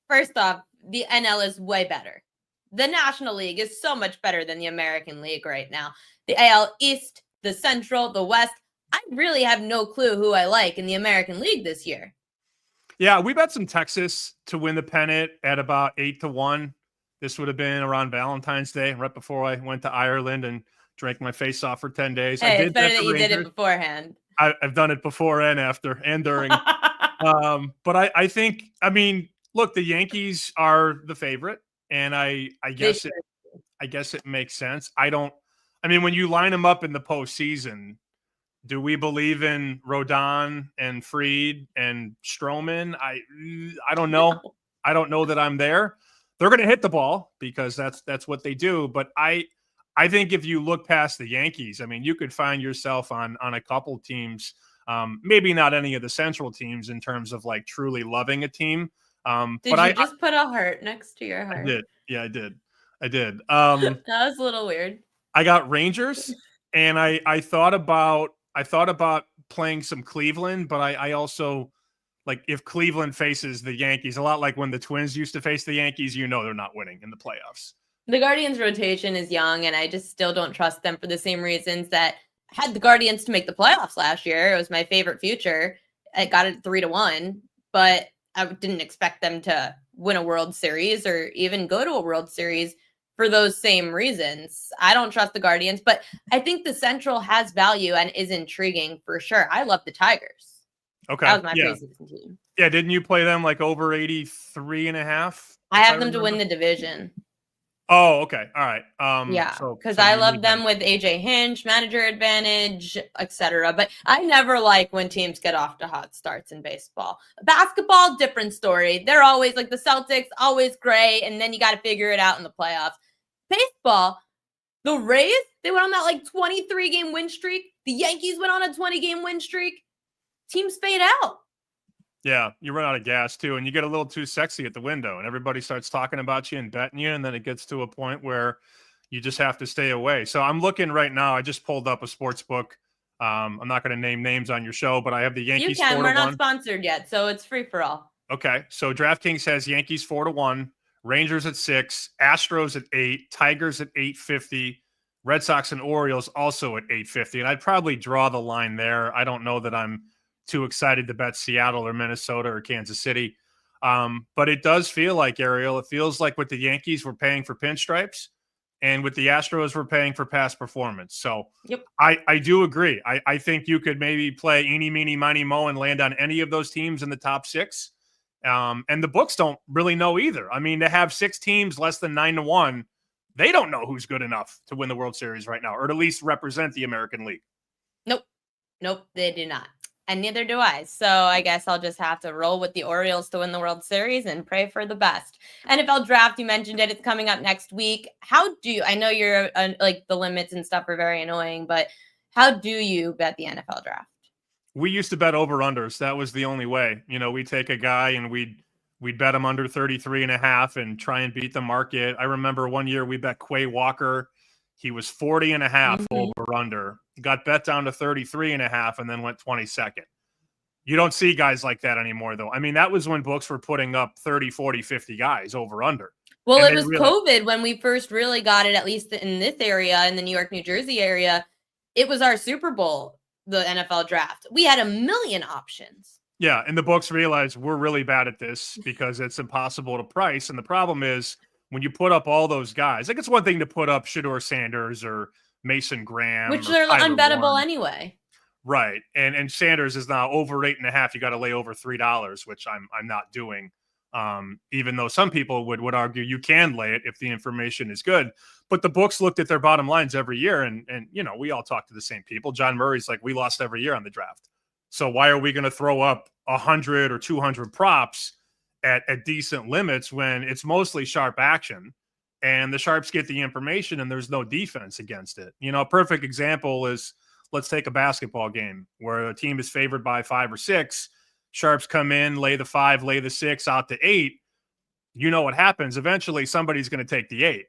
first off, the NL is way better. The National League is so much better than the American League right now. The AL East, the Central, the West, I really have no clue who I like in the American League this year. Yeah, we bet some Texas to win the pennant at about 8-1. This would have been around Valentine's Day, right before I went to Ireland and drank my face off for 10 days. Hey, I did it's better bet that the you did it Rangers. beforehand. I've done it before and after and during. But I think, I mean, look, the Yankees are the favorite, and I guess it makes sense. I mean, when you line them up in the postseason, do we believe in Rodon and Fried and Stroman? I don't know. No. I don't know that I'm there. They're going to hit the ball because that's what they do. But I think if you look past the Yankees, I mean, you could find yourself on a couple teams, maybe not any of the Central teams in terms of like truly loving a team. Did you just put a heart next to your heart? I did. Yeah, I did. That was a little weird. I got Rangers, and I thought about playing some Cleveland, but I also, like, if Cleveland faces the Yankees, a lot like when the Twins used to face the Yankees, they're not winning in the playoffs. The Guardians' rotation is young, and I just still don't trust them for the same reasons that had the Guardians to make the playoffs last year. It was my favorite future. I got it 3-1, but I didn't expect them to win a World Series or even go to a World Series for those same reasons. I don't trust the Guardians, but I think the Central has value and is intriguing for sure. I love the Tigers. Okay. That was my preseason team. Yeah, didn't you play them like over 83.5? I have them to win the division. Oh, okay. All right. Yeah, because I love them with AJ Hinch, manager advantage, etc. But I never like when teams get off to hot starts in baseball. Basketball, different story. They're always like the Celtics, always great, and then you got to figure it out in the playoffs. Baseball, the Rays, they went on that like 23-game win streak. The Yankees went on a 20-game win streak. Teams fade out. Yeah, you run out of gas too, and you get a little too sexy at the window, and everybody starts talking about you and betting you, and then it gets to a point where you just have to stay away. So I'm looking right now. I just pulled up a sports book. I'm not going to name names on your show, but I have the Yankees. You can. We're not sponsored yet, so it's free for all. Okay, so DraftKings has Yankees 4-1, Rangers at 6, Astros at 8, Tigers at 850, Red Sox and Orioles also at 850, and I'd probably draw the line there. I don't know that I'm too excited to bet Seattle or Minnesota or Kansas City. But it does feel like, Ariel, it feels like with the Yankees, we're paying for pinstripes, and with the Astros, we're paying for past performance. So yep. I do agree. I think you could maybe play eeny, meeny, miny, mo and land on any of those teams in the top 6. And the books don't really know either. I mean, to have 6 teams less than 9-1, they don't know who's good enough to win the World Series right now, or to at least represent the American League. Nope, they do not. And neither do I. So I guess I'll just have to roll with the Orioles to win the World Series and pray for the best. NFL draft, you mentioned it. It's coming up next week. I know you're like the limits and stuff are very annoying, but how do you bet the NFL draft? We used to bet over-unders. That was the only way. We'd take a guy and we'd bet him under 33.5 and try and beat the market. I remember one year we bet Quay Walker. He was 40.5 over-under. Got bet down to 33.5 and then went 22nd. You don't see guys like that anymore, though. I mean, that was when books were putting up 30, 40, 50 guys over-under. Well, it was COVID when we first really got it, at least in this area, in the New York, New Jersey area. It was our Super Bowl, the NFL draft. We had a million options. Yeah, and the books realized we're really bad at this because it's impossible to price. And the problem is when you put up all those guys, like it's one thing to put up Shedeur Sanders or Mason Graham, which are unbettable anyway. Right. And Sanders is now over 8.5. You got to lay over $3, which I'm not doing. Even though some people would argue you can lay it if the information is good. But the books looked at their bottom lines every year. And we all talk to the same people. John Murray's like, we lost every year on the draft. So why are we going to throw up 100 or 200 props at decent limits when it's mostly sharp action and the sharps get the information and there's no defense against it? A perfect example is, let's take a basketball game where a team is favored by 5 or 6. Sharps come in, lay the 5, lay the 6 out to 8. You know what happens? Eventually somebody's going to take the 8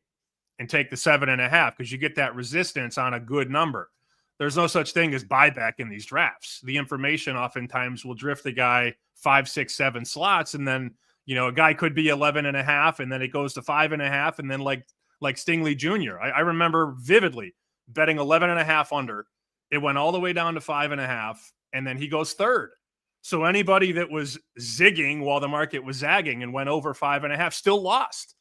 and take the 7.5 because you get that resistance on a good number. there's no such thing as buyback in these drafts. The information oftentimes will drift the guy 5, 6, 7 slots. And then, a guy could be 11.5 and then it goes to 5.5. And then like Stingley Jr. I remember vividly betting 11.5 under. It went all the way down to 5.5 and then he goes third. So anybody that was zigging while the market was zagging and went over 5.5 still lost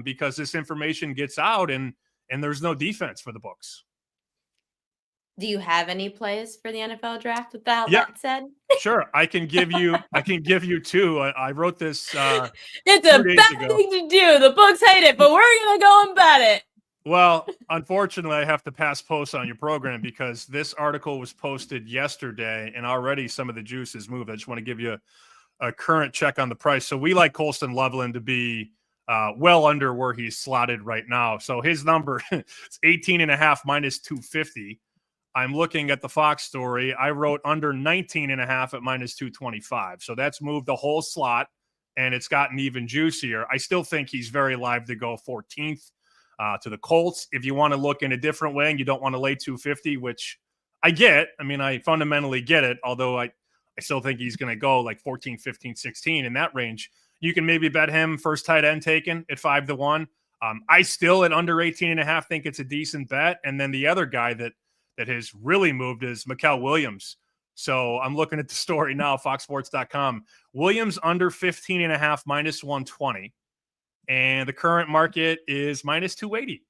because this information gets out and there's no defense for the books. Do you have any plays for the NFL draft with that said? Sure. I can give you two. I wrote this. It's a bad thing to do. The books hate it, but we're going to go and bet it. Well, unfortunately, I have to pass post on your program because this article was posted yesterday and already some of the juice has moved. I just want to give you a current check on the price. So we like Colston Loveland to be well under where he's slotted right now. So his number is 18.5 minus 250. I'm looking at the Fox story. I wrote under 19.5 at minus 225. So that's moved the whole slot and it's gotten even juicier. I still think he's very live to go 14th. To the Colts, if you want to look in a different way and you don't want to lay 250, which I get. I mean, I fundamentally get it, although I still think he's going to go like 14, 15, 16 in that range. You can maybe bet him first tight end taken at 5-1. I still at under 18.5 think it's a decent bet. And then the other guy that has really moved is Mikael Williams. So I'm looking at the story now, foxsports.com. Williams under 15.5 minus 120. And the current market is minus 280.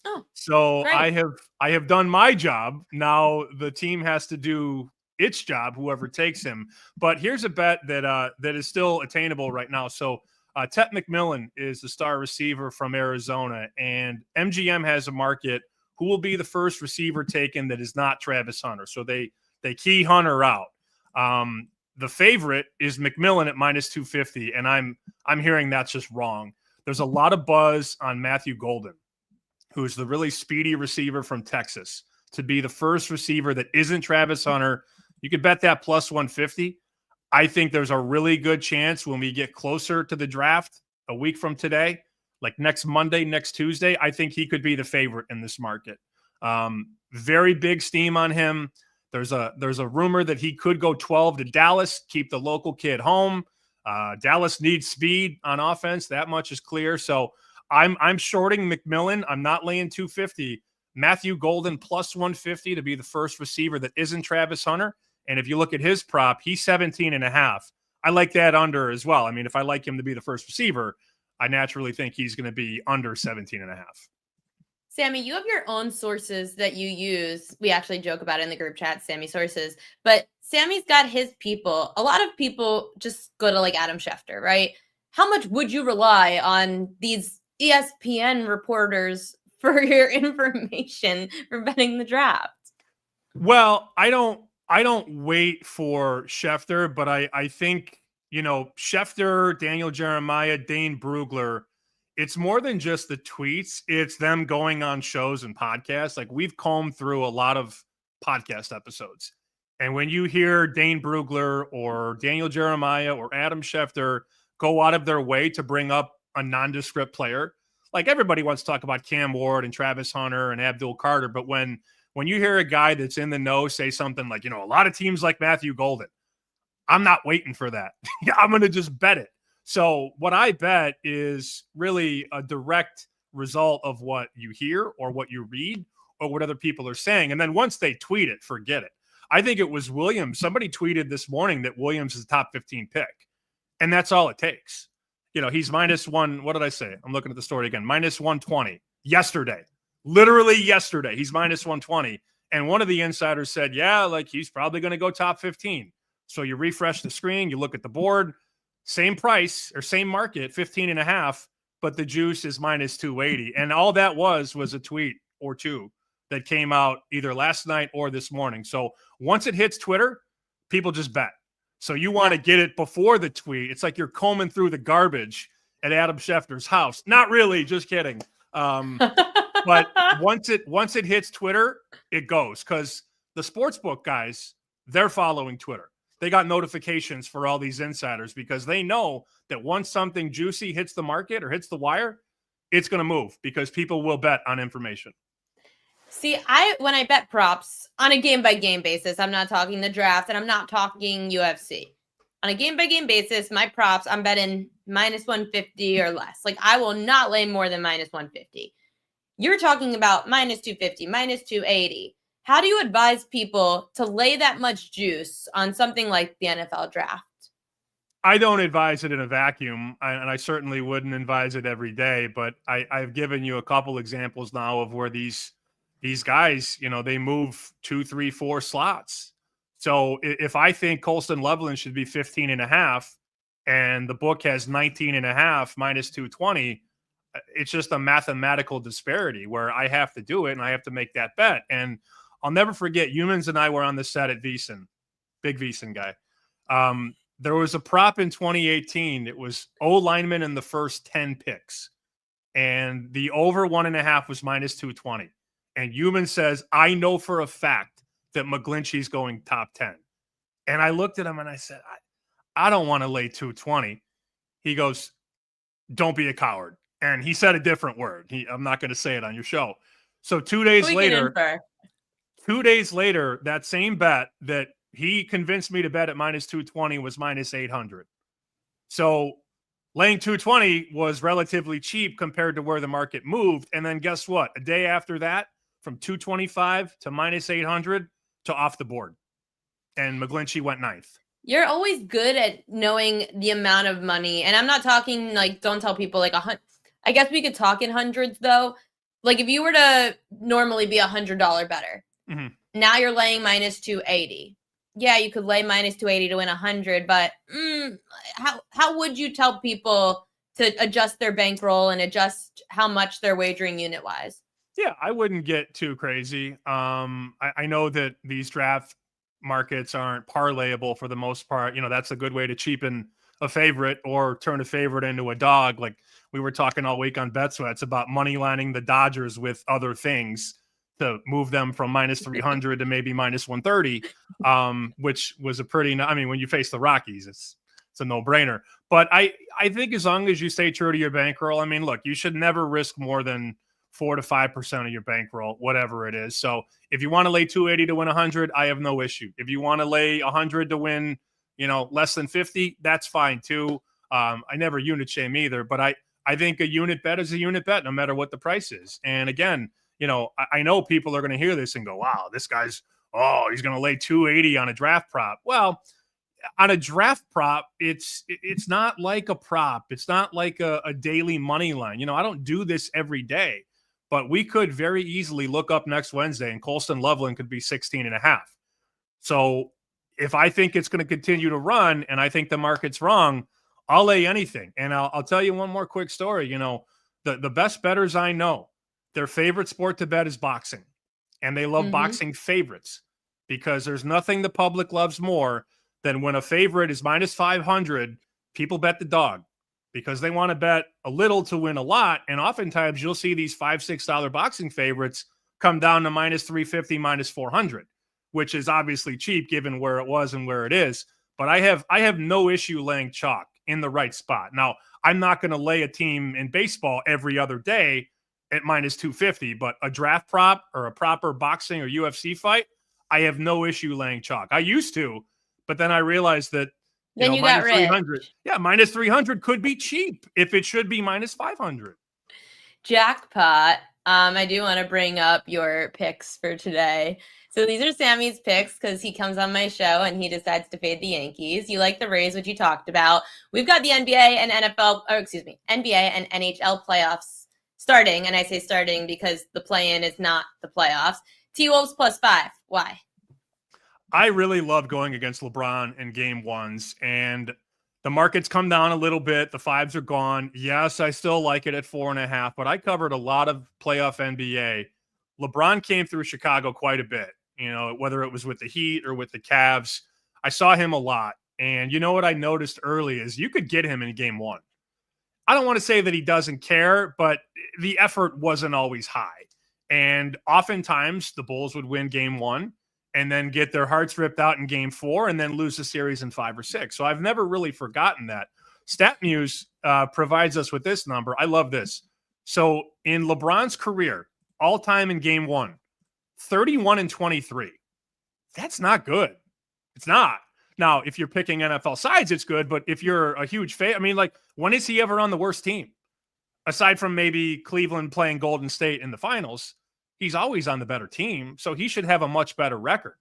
Oh, so great. I have done my job. Now the team has to do its job, whoever takes him. But here's a bet that is still attainable right now. So Tet McMillan is the star receiver from Arizona, and MGM has a market who will be the first receiver taken that is not Travis Hunter. So they key Hunter out. The favorite is McMillan at minus 250, and I'm hearing that's just wrong. There's a lot of buzz on Matthew Golden, who's the really speedy receiver from Texas, to be the first receiver that isn't Travis Hunter. You could bet that plus 150. I think there's a really good chance when we get closer to the draft a week from today, like next Monday, next Tuesday, I think he could be the favorite in this market. Very big steam on him. There's a rumor that he could go 12 to Dallas, keep the local kid home. Dallas needs speed on offense. That much is clear. So I'm shorting McMillan. I'm not laying 250. Matthew Golden plus 150 to be the first receiver that isn't Travis Hunter. And if you look at his prop, he's 17.5. I like that under as well. I mean, if I like him to be the first receiver, I naturally think he's going to be under 17.5. Sammy, you have your own sources that you use. We actually joke about it in the group chat, Sammy sources, but Sammy's got his people. A lot of people just go to like Adam Schefter, right? How much would you rely on these ESPN reporters for your information for betting the draft? Well, I don't wait for Schefter, but I think, Schefter, Daniel Jeremiah, Dane Brugler, it's more than just the tweets. It's them going on shows and podcasts. Like we've combed through a lot of podcast episodes. And when you hear Dane Brugler or Daniel Jeremiah or Adam Schefter go out of their way to bring up a nondescript player, like everybody wants to talk about Cam Ward and Travis Hunter and Abdul Carter. But when you hear a guy that's in the know say something like, a lot of teams like Matthew Golden, I'm not waiting for that. I'm going to just bet it. So what I bet is really a direct result of what you hear or what you read or what other people are saying. And then once they tweet it, forget it. I think it was Williams. Somebody tweeted this morning that Williams is a top 15 pick. And that's all it takes. He's minus one. What did I say? I'm looking at the story again. Minus 120 yesterday. Literally yesterday. He's minus 120. And one of the insiders said, he's probably going to go top 15. So you refresh the screen, you look at the board, same price or same market, 15.5, but the juice is minus 280. And all that was a tweet or two that came out either last night or this morning. So once it hits Twitter, people just bet. So you want to get it before the tweet. It's like you're combing through the garbage at Adam Schefter's house. Not really, just kidding. But once it hits Twitter, it goes, because the sportsbook guys, they're following Twitter. They got notifications for all these insiders because they know that once something juicy hits the market or hits the wire, it's going to move because people will bet on information. See, when I bet props on a game-by-game basis, I'm not talking the draft, and I'm not talking UFC. On a game-by-game basis, my props, I'm betting minus 150 or less. Like, I will not lay more than minus 150. You're talking about minus 250, minus 280. How do you advise people to lay that much juice on something like the NFL draft? I don't advise it in a vacuum, and I certainly wouldn't advise it every day. But I've given you a couple examples now of where these guys, they move 2, 3, 4 slots. So if I think Colston Loveland should be 15.5 and the book has 19.5 minus 220, it's just a mathematical disparity where I have to do it and I have to make that bet. And I'll never forget, Humans and I were on the set at VEASAN, big VEASAN guy. There was a prop in 2018. It was O lineman in the first 10 picks. And the over 1.5 was minus 220. And Human says, I know for a fact that McGlinchey's going top 10. And I looked at him and I said, I don't want to lay 220. He goes, don't be a coward. And he said a different word. I'm not going to say it on your show. So 2 days later, that same bet that he convinced me to bet at minus 220 was minus 800. So laying 220 was relatively cheap compared to where the market moved. And then guess what? A day after that, from 225 to minus 800 to off the board. And McGlinchey went 9th. You're always good at knowing the amount of money. And I'm not talking like, don't tell people like I guess we could talk in hundreds though. Like if you were to normally be $100 better, now you're laying minus 280. Yeah, you could lay minus 280 to win 100, but how would you tell people to adjust their bankroll and adjust how much they're wagering unit wise? Yeah, I wouldn't get too crazy. I know that these draft markets aren't parlayable for the most part. That's a good way to cheapen a favorite or turn a favorite into a dog. Like we were talking all week on Bet Sweats about money lining the Dodgers with other things to move them from minus 300 to maybe minus 130, which was a pretty, when you face the Rockies, it's a no-brainer. But I think as long as you stay true to your bankroll, look, you should never risk more than 4 to 5% of your bankroll, whatever it is. So if you want to lay 280 to win 100, I have no issue. If you want to lay 100 to win, less than 50, that's fine too. I never unit shame either, but I think a unit bet is a unit bet no matter what the price is. And again, I know people are going to hear this and go, wow, this guy's, he's going to lay 280 on a draft prop. Well, on a draft prop, it's not like a prop. It's not like a daily money line. I don't do this every day, but we could very easily look up next Wednesday and Colston Loveland could be 16.5. So if I think it's going to continue to run and I think the market's wrong, I'll lay anything. And I'll tell you one more quick story. The best bettors I know, their favorite sport to bet is boxing, and they love boxing favorites because there's nothing the public loves more than when a favorite is minus 500, people bet the dog because they want to bet a little to win a lot. And oftentimes you'll see these $5, $6 boxing favorites come down to minus 350, minus 400, which is obviously cheap given where it was and where it is. But I have no issue laying chalk in the right spot. Now, I'm not going to lay a team in baseball every other day at minus 250, but a draft prop or a proper boxing or UFC fight, I have no issue laying chalk. I used to, but then I realized that then you got minus 300. Yeah, minus 300 could be cheap if it should be minus 500. Jackpot. I do want to bring up your picks for today. So these are Sammy's picks because he comes on my show and he decides to fade the Yankees. You like the Rays, which you talked about. We've got the NBA and NBA and NHL playoffs starting. And I say starting because the play-in is not the playoffs. T-Wolves +5. Why? I really love going against LeBron in game ones, and the market's come down a little bit. The 5s are gone. Yes, I still like it at 4.5, but I covered a lot of playoff NBA. LeBron came through Chicago quite a bit, whether it was with the Heat or with the Cavs. I saw him a lot. And you know what I noticed early is you could get him in game one. I don't want to say that he doesn't care, but the effort wasn't always high. And oftentimes the Bulls would win game one and then get their hearts ripped out in game 4 and then lose the series in 5 or 6. So I've never really forgotten that. StatMuse provides us with this number. I love this. So in LeBron's career, all time in game 1, 31-23. That's not good. It's not. Now, if you're picking NFL sides, it's good. But if you're a huge fan, I mean, like, when is he ever on the worst team? Aside from maybe Cleveland playing Golden State in the finals, he's always on the better team. So he should have a much better record.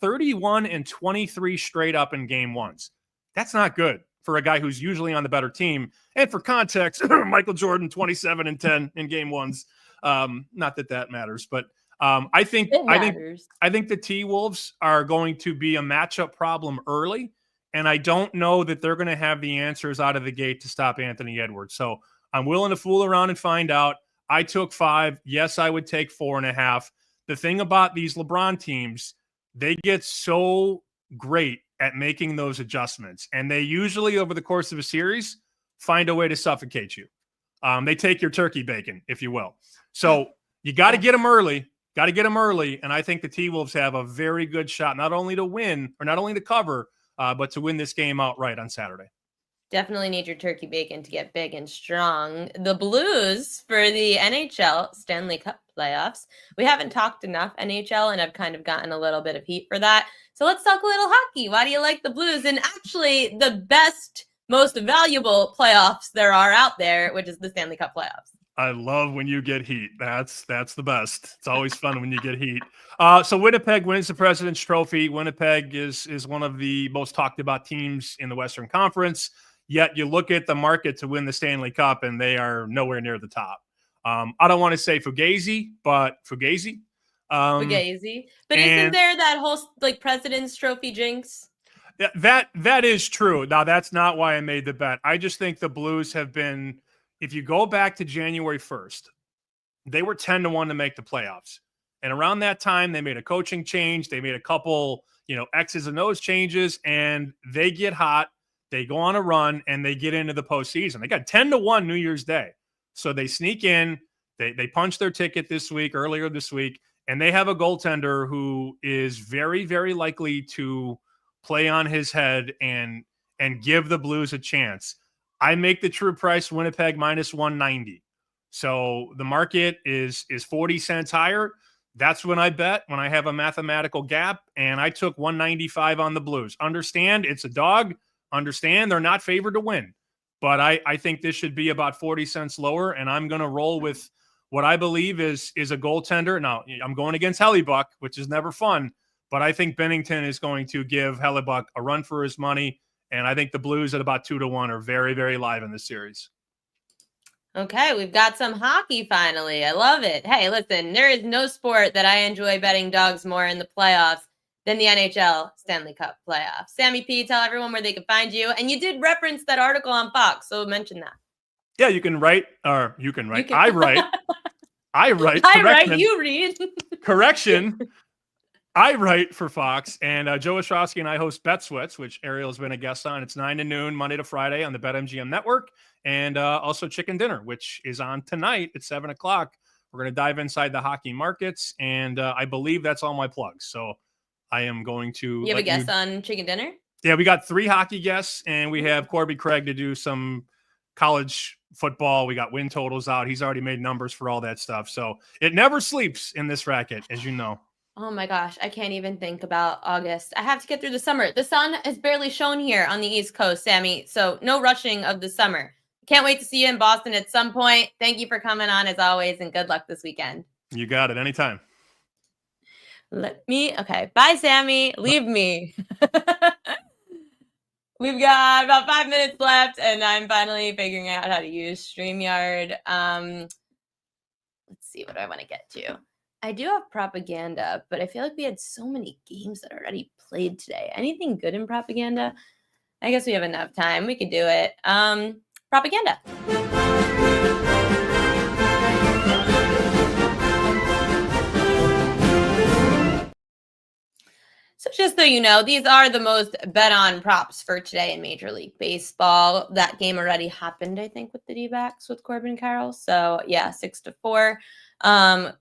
31-23 straight up in game ones. That's not good for a guy who's usually on the better team. And for context, Michael Jordan, 27-10 in game ones. Not that matters, but I think the T-Wolves are going to be a matchup problem early, and I don't know that they're going to have the answers out of the gate to stop Anthony Edwards. So I'm willing to fool around and find out. I took 5. Yes, I would take 4.5. The thing about these LeBron teams, they get so great at making those adjustments, and they usually, over the course of a series, find a way to suffocate you. They take your turkey bacon, if you will. So you got to get them early. Got to get them early, and I think the T-Wolves have a very good shot, not only to win, or not only to cover, but to win this game outright on Saturday. Definitely need your turkey bacon to get big and strong. The Blues for the NHL Stanley Cup playoffs. We haven't talked enough NHL, and I've kind of gotten a little bit of heat for that. So let's talk a little hockey. Why do you like the Blues? And actually, the best, most valuable playoffs there are out there, which is the Stanley Cup playoffs. I love when you get heat. That's the best. It's always fun when you get heat. So Winnipeg wins the President's Trophy. Winnipeg is one of the most talked about teams in the Western Conference. Yet you look at the market to win the Stanley Cup, and they are nowhere near the top. I don't want to say Fugazi, but Fugazi. Fugazi. But isn't there that whole like President's Trophy jinx? That is true. Now, that's not why I made the bet. I just think the Blues have been, if you go back to January 1st, they were 10-1 to make the playoffs. And around that time, they made a coaching change. They made a couple, X's and O's changes, and they get hot. They go on a run, and they get into the postseason. They got 10-1 New Year's Day. So they sneak in. They punch their ticket earlier this week, and they have a goaltender who is very, very likely to play on his head and give the Blues a chance. I make the true price Winnipeg minus 190. So the market is 40 cents higher. That's when I bet, when I have a mathematical gap, and I took 195 on the Blues. Understand it's a dog. Understand they're not favored to win. But I think this should be about 40 cents lower, and I'm going to roll with what I believe is a goaltender. Now, I'm going against Hellebuck, which is never fun, but I think Bennington is going to give Hellebuck a run for his money, and I think the Blues at about 2-1 are very, very live in this series. Okay, we've got some hockey finally. I love it. Hey, listen, there is no sport that I enjoy betting dogs more in the playoffs than the NHL Stanley Cup playoffs. Sammy P, tell everyone where they can find you. And you did reference that article on Fox, so mention that. Yeah, you can write. I write. I write, you read. Correction. I write for Fox, and Joe Ostrowski and I host Bet Sweats, which Ariel's been a guest on. It's 9 to noon, Monday to Friday on the BetMGM network, and also Chicken Dinner, which is on tonight at 7 o'clock. We're going to dive inside the hockey markets, and I believe that's all my plugs. So I am going to. You have a guest on Chicken Dinner? Yeah, we got 3 hockey guests, and we have Corby Craig to do some college football. We got win totals out. He's already made numbers for all that stuff. So it never sleeps in this racket, as you know. Oh my gosh, I can't even think about August. I have to get through the summer. The sun has barely shone here on the East Coast, Sammy. So no rushing of the summer. Can't wait to see you in Boston at some point. Thank you for coming on as always, and good luck this weekend. You got it. Anytime. Okay. Bye, Sammy. Leave me. We've got about 5 minutes left, and I'm finally figuring out how to use StreamYard. Let's see, what do I want to get to? I do have propaganda, but I feel like we had so many games that are already played today. Anything good in propaganda? I guess we have enough time. We could do it. Propaganda. So just so you know, these are the most bet on props for today in Major League Baseball. That game already happened, I think, with the D-backs with Corbin Carroll. So yeah, 6-4.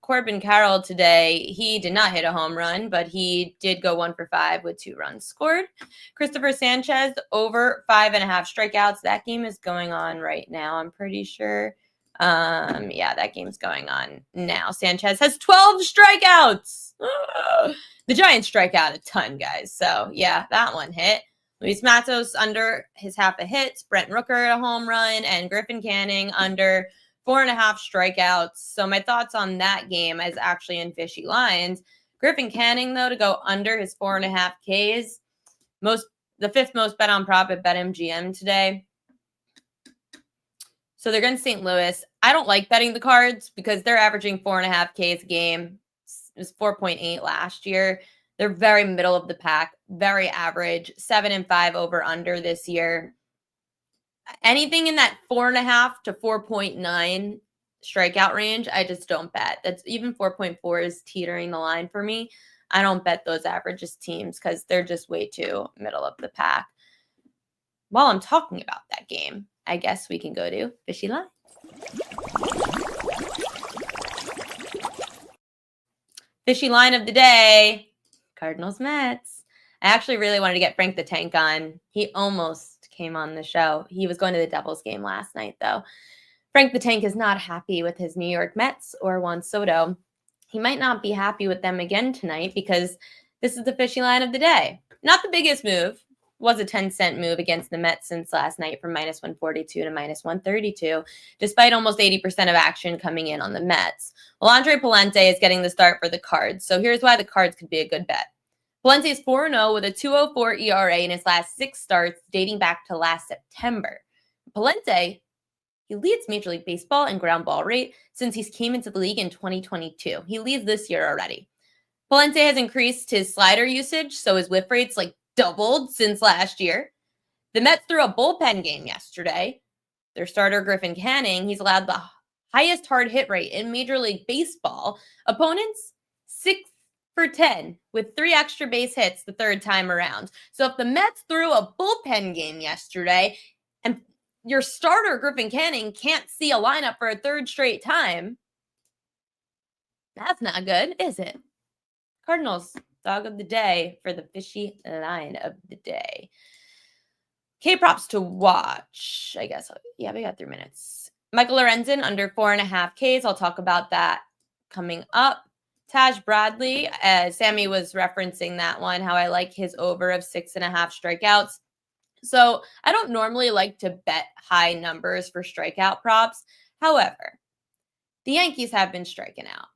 Corbin Carroll today, he did not hit a home run, but he did go 1 for 5 with 2 runs scored. Christopher Sanchez over 5.5 strikeouts. That game is going on right now, I'm pretty sure. Yeah, that game's going on now. Sanchez has 12 strikeouts. The Giants strike out a ton, guys. So, yeah, that one hit. Luis Matos under his half a hits. Brent Rooker a home run. And Griffin Canning under 4.5 strikeouts. So, my thoughts on that game is actually in fishy lines. Griffin Canning, though, to go under his 4.5 Ks. The fifth most bet on prop at BetMGM today. So they're going to St. Louis. I don't like betting the Cards because they're averaging 4.5 Ks a game. It was 4.8 last year. They're very middle of the pack, very average, 7-5 over under this year. Anything in that 4.5 to 4.9 strikeout range, I just don't bet. That's even 4.4 is teetering the line for me. I don't bet those averages teams because they're just way too middle of the pack. While I'm talking about that game, I guess we can go to Fishy Line. Fishy line of the day, Cardinals Mets. I actually really wanted to get Frank the Tank on. He almost came on the show. He was going to the Devils game last night, though. Frank the Tank is not happy with his New York Mets or Juan Soto. He might not be happy with them again tonight because this is the Fishy line of the day. Not the biggest move. Was a 10-cent move against the Mets since last night from -142 to -132, despite almost 80% of action coming in on the Mets. Well, Andre Palente is getting the start for the Cards, so here's why the Cards could be a good bet. Palente is 4-0 with a 2.04 ERA in his last 6 starts dating back to last September. Palente, he leads Major League Baseball in ground ball rate since he came into the league in 2022. He leads this year already. Palente has increased his slider usage, so his whiff rate's doubled since last year. The Mets threw a bullpen game yesterday. Their starter, Griffin Canning, he's allowed the highest hard hit rate in Major League Baseball. Opponents, 6 for 10 with 3 extra base hits the third time around. So if the Mets threw a bullpen game yesterday and your starter, Griffin Canning, can't see a lineup for a third straight time, that's not good, is it? Cardinals, dog of the day for the Fishy line of the day. K-props to watch, I guess. Yeah, we got 3 minutes. Michael Lorenzen under 4.5 Ks. I'll talk about that coming up. Taj Bradley, Sammy was referencing that one, how I like his over of 6.5 strikeouts. So I don't normally like to bet high numbers for strikeout props. However, the Yankees have been striking out.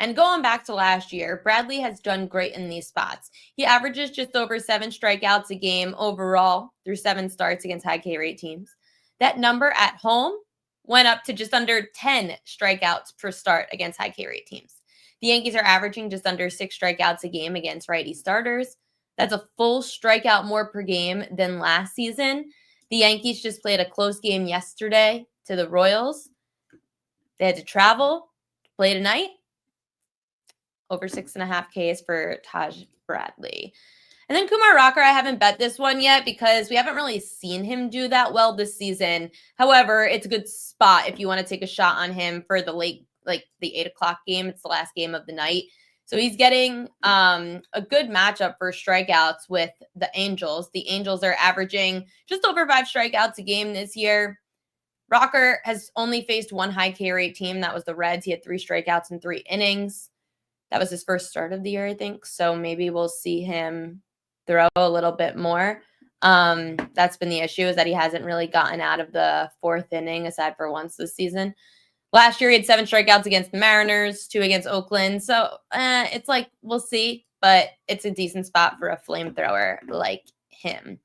And going back to last year, Bradley has done great in these spots. He averages just over 7 strikeouts a game overall through 7 starts against high K rate teams. That number at home went up to just under 10 strikeouts per start against high K rate teams. The Yankees are averaging just under 6 strikeouts a game against righty starters. That's a full strikeout more per game than last season. The Yankees just played a close game yesterday to the Royals. They had to travel, play tonight. Over 6.5 Ks for Taj Bradley. And then Kumar Rocker, I haven't bet this one yet because we haven't really seen him do that well this season. However, it's a good spot if you want to take a shot on him for the late, the 8 o'clock game. It's the last game of the night. So he's getting a good matchup for strikeouts with the Angels. The Angels are averaging just over 5 strikeouts a game this year. Rocker has only faced one high K rate team. That was the Reds. He had 3 strikeouts in 3 innings. That was his first start of the year, I think. So maybe we'll see him throw a little bit more. That's been the issue, is that he hasn't really gotten out of the 4th inning aside for once this season. Last year, he had 7 strikeouts against the Mariners, 2 against Oakland. So it's we'll see, but it's a decent spot for a flamethrower like him.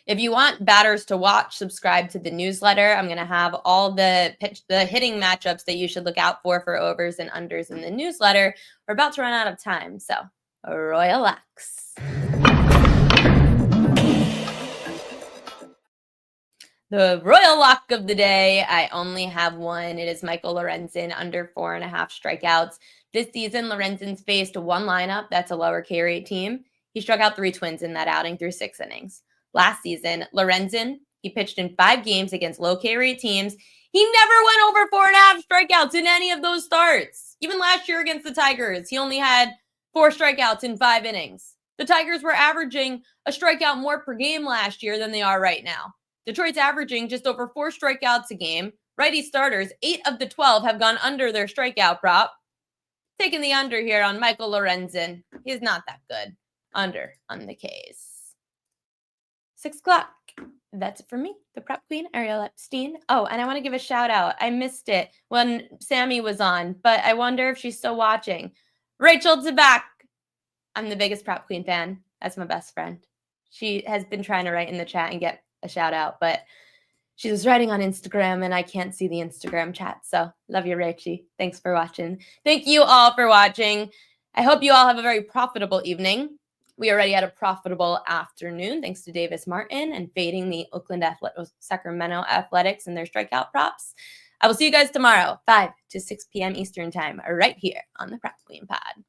If you want batters to watch, subscribe to the newsletter. I'm going to have all the hitting matchups that you should look out for overs and unders in the newsletter. We're about to run out of time, so Royal Lux. The Royal Lock of the day, I only have one. It is Michael Lorenzen under 4.5 strikeouts. This season, Lorenzen's faced one lineup that's a lower K rate team. He struck out 3 Twins in that outing through 6 innings. Last season, Lorenzen, he pitched in 5 games against low K rate teams. He never went over 4.5 strikeouts in any of those starts. Even last year against the Tigers, he only had 4 strikeouts in 5 innings. The Tigers were averaging a strikeout more per game last year than they are right now. Detroit's averaging just over 4 strikeouts a game. righty starters, 8 of the 12 have gone under their strikeout prop. Taking the under here on Michael Lorenzen. He's not that good. Under on the K's. 6 o'clock. That's it for me, the prop queen, Ariel Epstein. Oh, and I want to give a shout out. I missed it when Sammy was on, but I wonder if she's still watching. Rachel Tabak. I'm the biggest prop queen fan. That's my best friend. She has been trying to write in the chat and get a shout out, but she was writing on Instagram and I can't see the Instagram chat. So love you, Rachie. Thanks for watching. Thank you all for watching. I hope you all have a very profitable evening. We already had a profitable afternoon thanks to Davis Martin and fading the Sacramento Athletics and their strikeout props. I will see you guys tomorrow, 5 to 6 p.m. Eastern time, right here on the Prop Queen Pod.